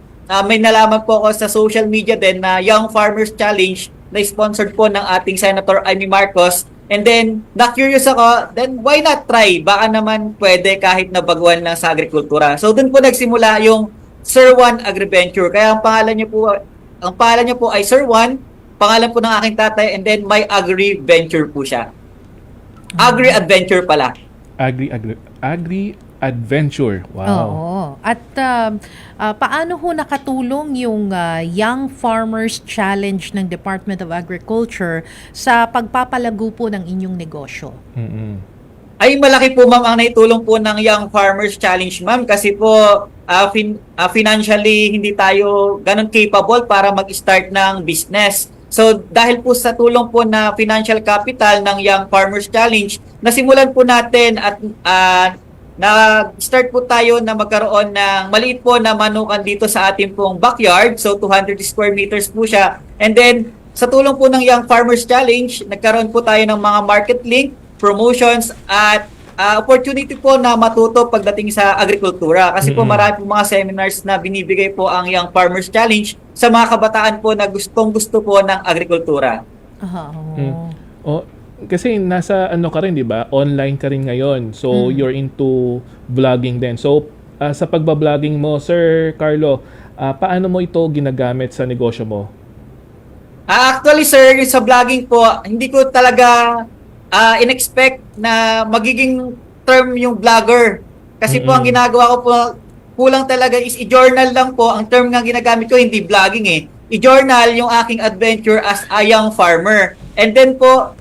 may nalaman po ako sa social media din na Young Farmers Challenge na sponsored po ng ating Senator Amy Marcos. And then, na-curious ako, then why not try? Baka naman pwede kahit na baguhan lang sa agrikultura. So, dun po nagsimula yung Sir Juan Agriventure. Kaya ang pangalan niya po ay Sir Juan, pangalan po ng aking tatay, and then may Agri-Venture po siya. Agri-Adventure pala. Agri-Adventure. Wow. Oo. At paano ho nakatulong yung Young Farmers Challenge ng Department of Agriculture sa pagpapalago po ng inyong negosyo? Ay malaki po ma'am ang naitulong po ng Young Farmers Challenge ma'am kasi po financially hindi tayo ganun capable para mag-start ng business. So dahil po sa tulong po na financial capital ng Young Farmers Challenge, nasimulan po natin at na-start po tayo na magkaroon ng maliit po na manukan dito sa ating pong backyard. So 200 square meters po siya. And then sa tulong po ng Young Farmers Challenge, nagkaroon po tayo ng mga market link, promotions at opportunity po na matuto pagdating sa agrikultura. Kasi po marami po mga seminars na binibigay po ang Young Farmers Challenge sa mga kabataan po na gustong-gusto po ng agrikultura. Kasi nasa ka rin, di ba? Online ka rin ngayon. So, you're into vlogging din. So, sa pagbabloging mo, Sir Carlo, paano mo ito ginagamit sa negosyo mo? Actually, sir, sa vlogging po, hindi ko talaga in-expect na magiging term yung vlogger. Kasi po ang ginagawa ko po, kulang talaga is i-journal lang po. Ang term nga ginagamit ko, hindi vlogging eh. I-journal yung aking adventure as a young farmer. And then po,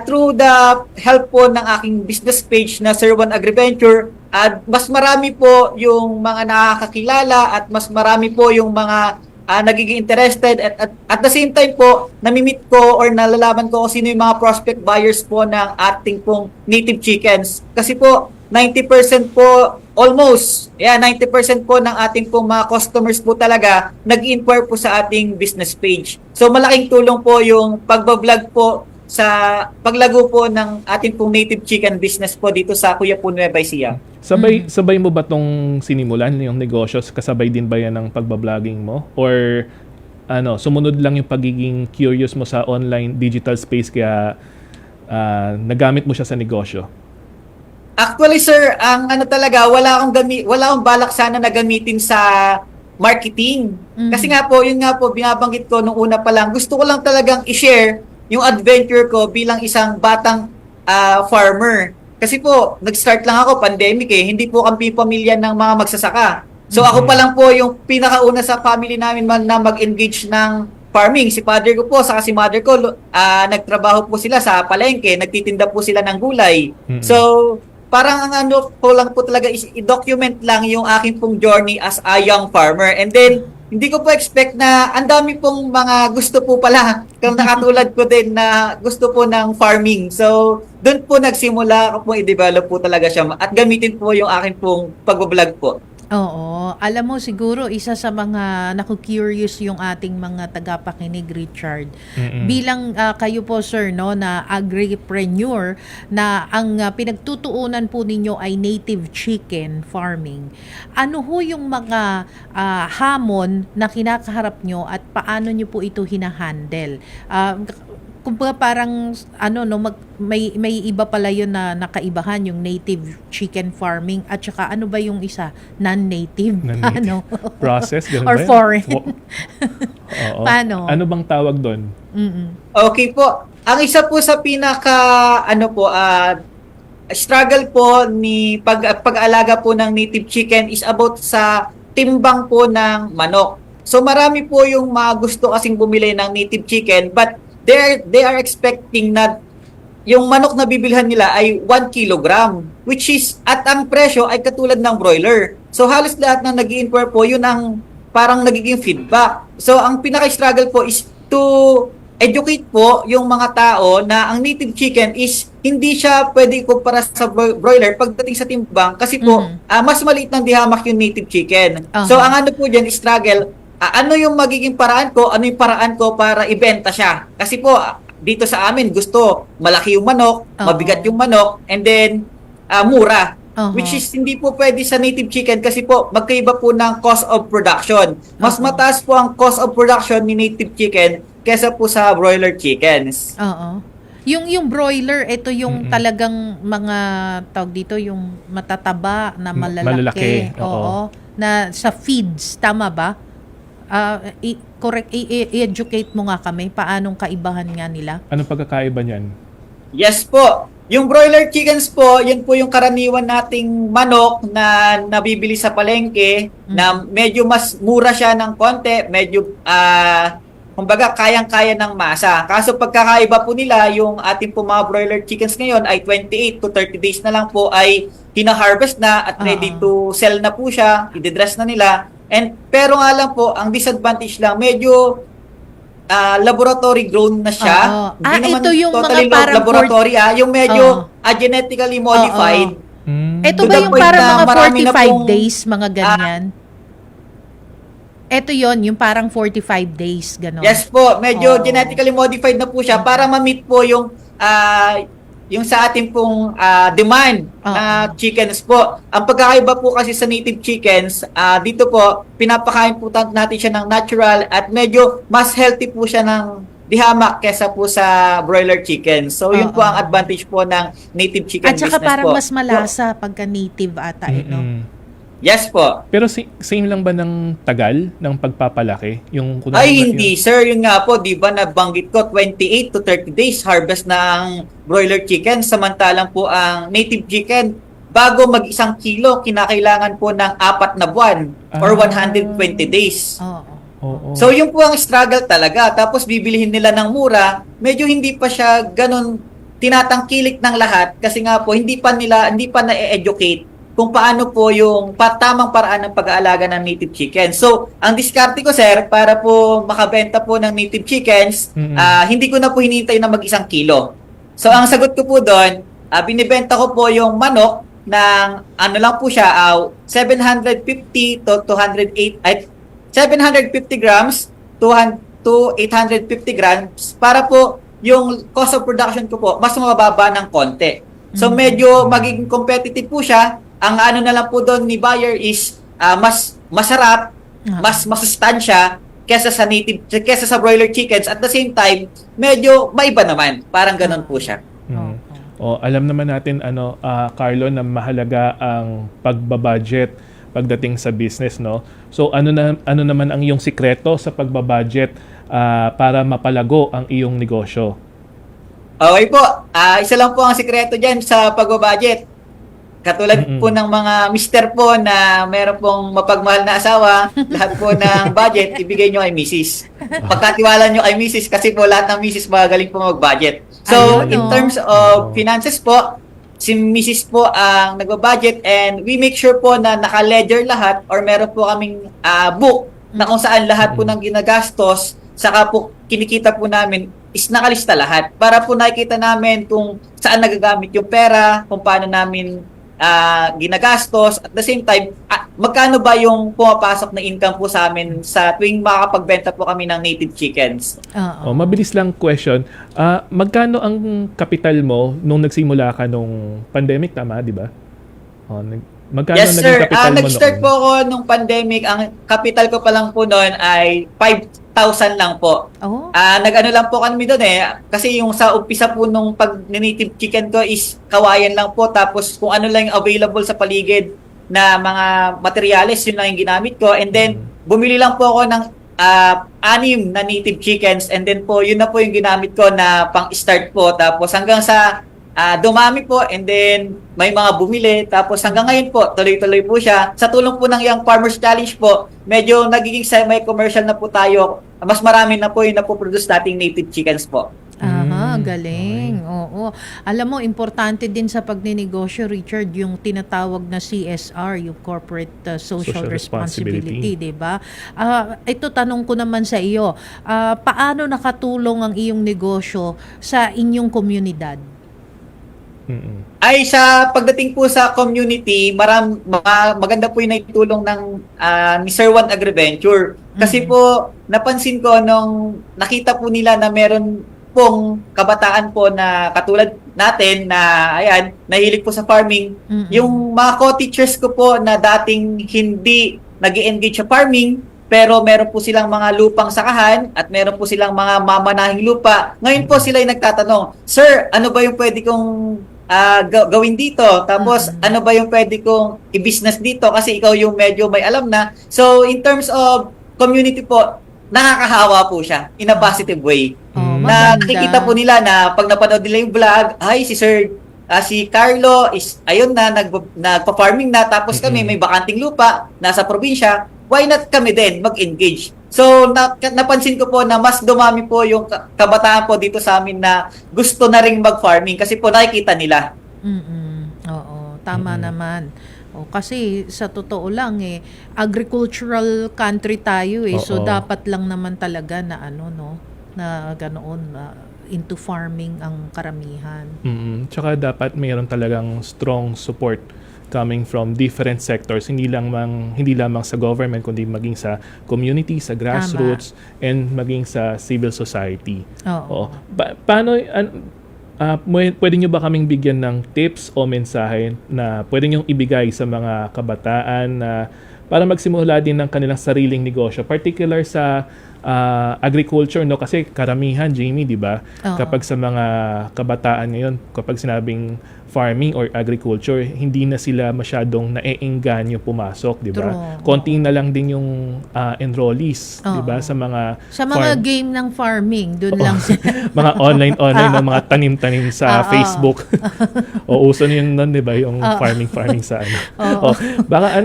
through the help po ng aking business page na Sir Juan Agriventure, mas marami po yung mga nakakakilala at mas marami po yung mga nagiging interested at the same time po namimit ko or nalalaman ko kung sino yung mga prospect buyers po ng ating pong native chickens. Kasi po 90% po almost 90% po ng ating pong mga customers po talaga nag-inquire po sa ating business page. So malaking tulong po yung pagbablog po sa paglago po ng ating pong native chicken business po dito sa Kuyapo, Nueva Ecija. Sabay mo ba tong sinimulan yung negosyo? Kasabay din ba yan ng pagbabloging mo? Or sumunod lang yung pagiging curious mo sa online digital space kaya nagamit mo siya sa negosyo? Actually sir, ang talaga wala akong balak sana na gamitin sa marketing. Kasi nga po, yun nga po, binabanggit ko nung una pa lang, gusto ko lang talagang i-share yung adventure ko bilang isang batang farmer. Kasi po, nag-start lang ako, pandemic hindi po kami pamilya ng mga magsasaka. So ako pa lang po yung pinakauna sa family namin na mag-engage ng farming. Si father ko po, saka si mother ko, nagtrabaho po sila sa palengke, nagtitinda po sila ng gulay. So, parang ang ano po lang po talaga is i-document lang yung aking pong journey as a young farmer. And then, hindi ko po expect na ang dami pong mga gusto po pala, kung nakatulad ko din na gusto po ng farming. So, doon po nagsimula ako po i-develop po talaga siya at gamitin po yung aking pong pag-vlog po. Oo. Alam mo, siguro isa sa mga naku-curious yung ating mga tagapakinig, Richard. Bilang kayo po, sir, no, na agripreneur, na ang pinagtutuunan po ninyo ay native chicken farming. Ano ho yung mga hamon na kinakaharap nyo at paano nyo po ito hinahandle? Kumbaga parang may iba pala yun na nakaibahan yung native chicken farming at saka ano ba yung isa non-native process ganun or ba yun? foreign. Oo. Paano? Ano bang tawag doon? Okay po. Ang isa po sa pinaka struggle po ni pag-aalaga po ng native chicken is about sa timbang po ng manok. So marami po yung mga gusto kasing bumili ng native chicken but they are expecting na yung manok na bibilhan nila ay 1 kilogram, which is at ang presyo ay katulad ng broiler. So halos lahat ng nag-i-inquire po, yun ang parang nagiging feedback. So ang pinaka-struggle po is to educate po yung mga tao na ang native chicken is hindi siya pwede kumpara sa broiler pagdating sa timbang kasi po mas maliit ng dihamak yung native chicken. So ang ano po dyan, struggle, ano yung magiging paraan ko, ano yung paraan ko para ibenta siya. Kasi po, dito sa amin, gusto malaki yung manok, mabigat yung manok, and then mura. Which is hindi po pwede sa native chicken kasi po magkaiba po ng cost of production. Mas mataas po ang cost of production ni native chicken kesa po sa broiler chickens. Yung broiler, ito yung talagang mga tawag dito, yung matataba na malalaki. Oo. Na sa feeds, tama ba? Correct, i-educate mo nga kami paanong kaibahan nga nila. Anong pagkakaiba niyan? Yes po. Yung broiler chickens po, yun po yung karaniwan nating manok na nabibili sa palengke na medyo mas mura siya ng konti, medyo kumbaga kayang-kaya ng masa. Kaso pagkakaiba po nila, yung ating po mga broiler chickens ngayon ay 28 to 30 days na lang po ay hina-harvest na at ready to sell na po siya, i-dress na nila. Pero nga lang po, ang disadvantage lang, medyo laboratory grown na siya. Hindi naman ito yung totally mga parang laboratory, yung medyo genetically modified. Ito ba yung parang mga 45 days, mga ganyan? Ito yon yung parang 45 days, gano'n. Yes po, medyo genetically modified na po siya para ma-meet po yung sa ating pong demand na chickens po. Ang pagkakaiba po kasi sa native chickens, dito po, pinapakain po natin siya ng natural at medyo mas healthy po siya ng dihamak kesa po sa broiler chicken. So, yun po ang advantage po ng native chicken business po. At saka parang mas malasa pagka native ata, no? Yes po. Pero same lang ba ng tagal ng pagpapalaki? Ay, hindi sir. Yun nga po, di ba nabanggit ko, 28 to 30 days harvest ng broiler chicken. Samantalang po ang native chicken, bago mag-1 kilo, kinakailangan po ng 4 na buwan or 120 days. So yun po ang struggle talaga. Tapos bibilihin nila ng mura, medyo hindi pa siya ganun tinatangkilik ng lahat kasi nga po hindi pa na-educate kung paano po yung tamang paraan ng pag-aalaga ng native chicken. So, ang diskarte ko, sir, para po makabenta po ng native chickens, hindi ko na po hinintay na mag-1 kilo. So, ang sagot ko po doon, binibenta ko po yung manok ng, ano lang po siya, 750 to 208, 750 grams to 850 grams para po yung cost of production ko po, mas mababa ng konti. So, medyo magiging competitive po siya. Ang ano na lang po doon ni buyer is mas masarap, mas masustansya kesa sa broiler chickens. At the same time, medyo maiba naman. Parang ganun po siya. Alam naman natin Carlo na mahalaga ang pagbabudget pagdating sa business, no? So ano naman ang iyong sikreto sa pagbabudget para mapalago ang iyong negosyo? Okay po, isa lang po ang sikreto dyan sa pagbabudget. Katulad po ng mga mister po na meron pong mapagmahal na asawa, lahat po ng budget, ibigay nyo kay misis. Pagkatiwala nyo kay misis, kasi po lahat ng misis magaling po mag-budget. So, in terms of finances po, si misis po ang nag-budget, and we make sure po na naka-ledger lahat, or meron po kaming book na kung saan lahat po ng ginagastos, saka po kinikita po namin is nakalista lahat. Para po nakikita namin kung saan nagagamit yung pera, kung paano namin ginagastos, at the same time, magkano ba yung pumapasok na income po sa amin sa tuwing makakapagbenta po kami ng native chickens. Mabilis lang question. Magkano ang kapital mo nung nagsimula ka nung pandemic, tama, di ba? Magkano yes, sir. kapital mo Nag-start noon? po ako nung pandemic. Ang capital ko pa lang po noon ay 5,000 lang po. Nag-ano lang po kami doon kasi yung sa umpisa po nung pag-native chicken ko is kawayan lang po, tapos kung ano lang yung available sa paligid na mga materyales, yun lang yung ginamit ko, and then bumili lang po ako ng 6 na native chickens, and then po yun na po yung ginamit ko na pang-start po, tapos hanggang sa dumami po, and then may mga bumili, tapos hanggang ngayon po tuloy-tuloy po siya. Sa tulong po ng Young Farmers Challenge po, medyo nagiging semi-commercial na po tayo. Mas marami na po yung napoproduce nating native chickens po. Galing. Oo. Alam mo, importante din sa pagninegosyo, Richard, yung tinatawag na CSR, yung Corporate Social Responsibility, di ba? Ito, tanong ko naman sa iyo, paano nakatulong ang iyong negosyo sa inyong komunidad? Ay, sa pagdating po sa community, maganda po yung naitulong ng ni Sir Juan Agriventure. Kasi po, napansin ko nung nakita po nila na meron pong kabataan po na katulad natin na ayan, nahilig po sa farming. Yung mga co-teachers ko po na dating hindi nag-engage sa farming, pero meron po silang mga lupang sakahan at meron po silang mga mamanahing lupa. Ngayon po sila ay nagtatanong, Sir, ano ba yung pwede kong gawin dito? Tapos, ano ba yung pwede kong i-business dito? Kasi ikaw yung medyo may alam na. So, in terms of community po, nakakahawa po siya in a positive way. Na nakikita po nila na pag napanood nila yung vlog, ay si Sir, si Carlo is, ayun na, nagpa-farming na, tapos kami may bakanting lupa, nasa probinsya, why not kami din mag-engage? So, napansin ko po na mas dumami po yung kabataan po dito sa amin na gusto na rin mag-farming kasi po nakikita nila. Oo, tama naman. Kasi sa totoo lang agricultural country tayo so dapat lang naman talaga na na ganoon into farming ang karamihan. Tsaka dapat mayroon talagang strong support coming from different sectors, hindi lamang sa government kundi maging sa community, sa grassroots, and maging sa civil society. Paano pwede nyo ba kaming bigyan ng tips o mensahe na pwede nyo ibigay sa mga kabataan na para magsimula din ng kanilang sariling negosyo, particular sa agriculture, no? Kasi karamihan, Jamie, di ba? Kapag sa mga kabataan ngayon, kapag sinabing farming or agriculture, hindi na sila masyadong naeengganyo pumasok, di ba? Konting na lang din yung enrollees, di ba? Sa mga game ng farming, doon lang sila. Mga online ng mga tanim-tanim sa Facebook. Uso yun nun, di ba? Yung farming sa baka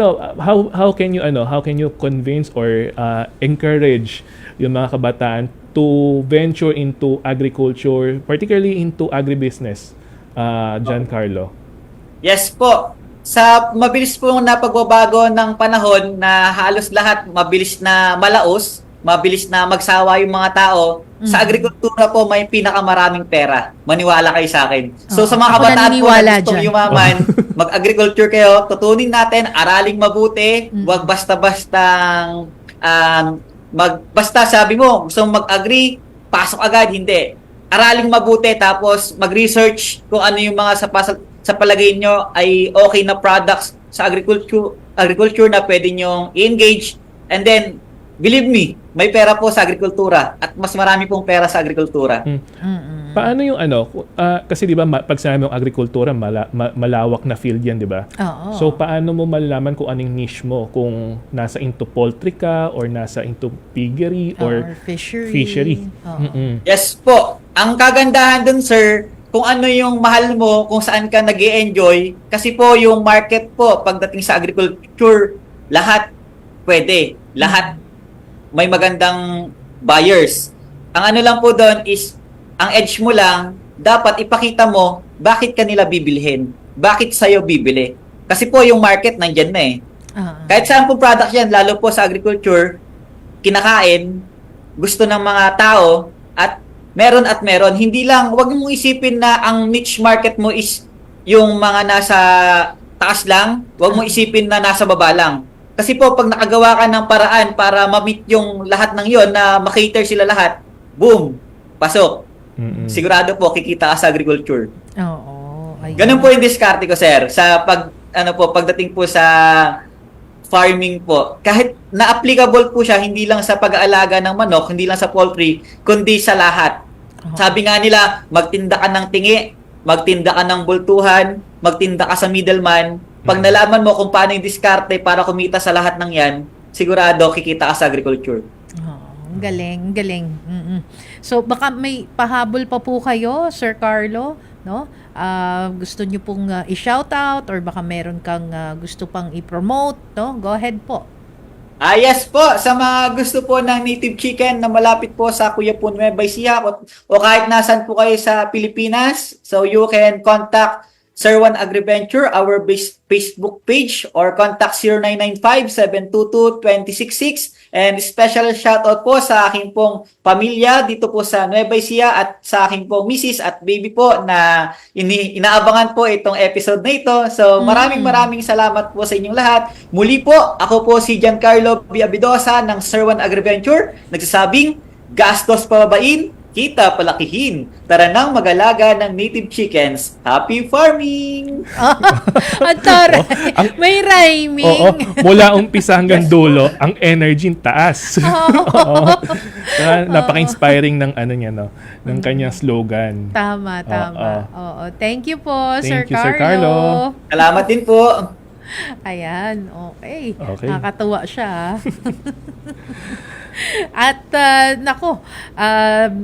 how can you convince or encourage yung mga kabataan to venture into agriculture, particularly into agribusiness, Giancarlo? Yes po. Mabilis po na pagbabago ng panahon na halos lahat mabilis na malaos, mabilis na magsawa yung mga tao. Sa agrikultura po may pinakamaraming pera. Maniwala kayo sa akin. So sa mga kabataan po na gustong yumaman, mag-agriculture kayo, tutunin natin, araling mabuti, huwag basta-bastang basta sabi mo, gusto mong mag-agree, pasok agad, hindi. Araling mabuti, tapos mag-research kung ano yung mga sa palagay nyo ay okay na products sa agriculture na pwede nyo i-engage. And then, believe me, may pera po sa agrikultura at mas marami pong pera sa agrikultura. Paano yung kasi di ba pag sinabi yung agrikultura, malawak na field yan, di ba? Oo. So paano mo malalaman kung anong niche mo? Kung nasa into poultry ka or nasa into piggery or fishery. Yes po. Ang kagandahan dun, sir, kung ano yung mahal mo, kung saan ka nag-i-enjoy. Kasi po yung market po, pagdating sa agriculture, lahat pwede. Lahat may magandang buyers. Ang ano lang po doon is, ang edge mo lang, dapat ipakita mo bakit kanila bibilhin. Bakit sa'yo bibili. Kasi po yung market nandyan na eh. Kahit saan po product yan, lalo po sa agriculture, kinakain, gusto ng mga tao, at meron. Hindi lang, wag mong isipin na ang niche market mo is yung mga nasa taas lang. Wag mong isipin na nasa baba lang. Kasi po, pag nakagawa ka ng paraan para ma-meet yung lahat ng yon na makater sila lahat, boom, pasok. Sigurado po, kikita ka sa agriculture. Oo. Ganun po yung diskarte ko, sir. Sa pagdating po sa farming po, kahit na-applicable po siya, hindi lang sa pag-aalaga ng manok, hindi lang sa poultry, kundi sa lahat. Sabi nga nila, magtinda ka ng tingi, magtinda ka ng bultuhan, magtinda ka sa middleman. Pag nalaman mo kung paano yung diskarte para kumita sa lahat ng yan, sigurado kikita ka sa agriculture. Galing. So baka may pahabol pa po kayo, Sir Carlo, no? Gusto niyo pong i-shoutout or baka meron kang gusto pang i-promote, no? Go ahead po. Yes po, sa mga gusto po ng native chicken na malapit po sa Kuya po Nueva Ecija o kahit nasan po kayo sa Pilipinas, so you can contact Sir Juan Agriventure, our Facebook page, or contact 0995-722-2066. And special shoutout po sa aking pong pamilya dito po sa Nueva Ecija at sa aking pong misis at baby po na inaabangan po itong episode na ito. So maraming salamat po sa inyong lahat. Muli po, ako po si Giancarlo Biabidosa ng Sir Juan Agriventure, nagsasabing, gastos pababain, kita palakihin. Tara nang mag-alaga ng native chickens. Happy farming! May rhyming. Oo, mula umpisa hanggang dulo, ang energy taas. Napaka-inspiring ng ng kanyang slogan. Tama. Oo. Thank you po, Thank Sir you, Sir Carlo. Salamat din po. Ayan, okay. Nakakatuwa siya. At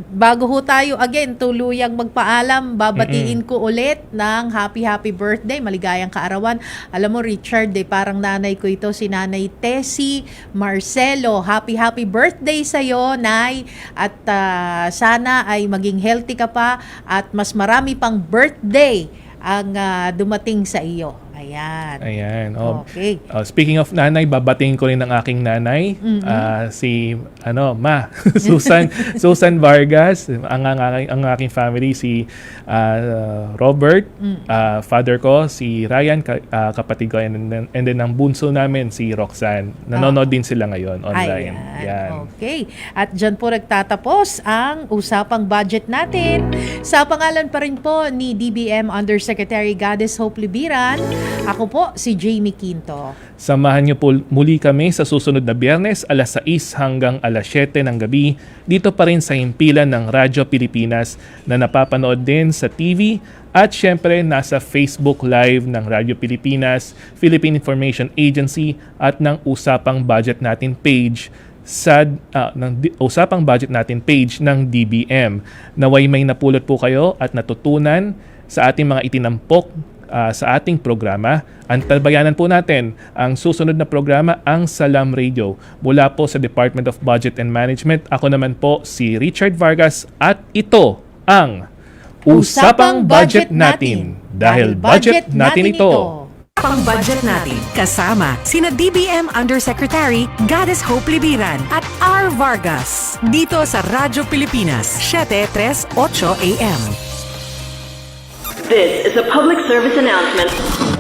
bago ho tayo again tuluyang magpaalam, babatiin ko ulit ng happy birthday, maligayang kaarawan. Alam mo, Richard, parang nanay ko ito, si Nanay Tessie Marcelo. Happy birthday sa'yo, Nay. At sana ay maging healthy ka pa at mas marami pang birthday ang dumating sa iyo. Ayan. Okay. Speaking of nanay, babatiin ko rin ang aking nanay, si Susan Vargas, ang aking family, si Robert, father ko, si Ryan, kapatid ko, and then ang bunso namin, si Roxanne. Nanonood din sila ngayon online. Ayan. Okay. At dyan po nagtatapos ang usapang budget natin. Sa pangalan pa rin po ni DBM Undersecretary Goddess Hope Libiran, ako po si Jamie Quinto. Samahan niyo po muli kami sa susunod na Biyernes, alas 6 hanggang alas 7 ng gabi, dito pa rin sa himpilan ng Radyo Pilipinas na napapanood din sa TV at syempre nasa Facebook Live ng Radyo Pilipinas, Philippine Information Agency at ng Usapang Budget Natin page Usapang Budget Natin page ng DBM. Naway may napulot po kayo at natutunan sa ating mga itinampok sa ating programa. Antabayanan po natin ang susunod na programa, ang Salam Radio. Mula po sa Department of Budget and Management, ako naman po si Richard Vargas at ito ang Usapang Budget Natin. Dahil budget natin ito. Pang-budget natin, kasama sina DBM Undersecretary Goddess Hope Libiran at R. Vargas. Dito sa Radyo Pilipinas, 7:38 AM. This is a public service announcement.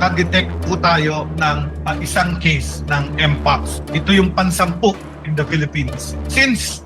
Nag-detect po tayo ng isang case ng Mpox. Ito yung pansampu in the Philippines. Since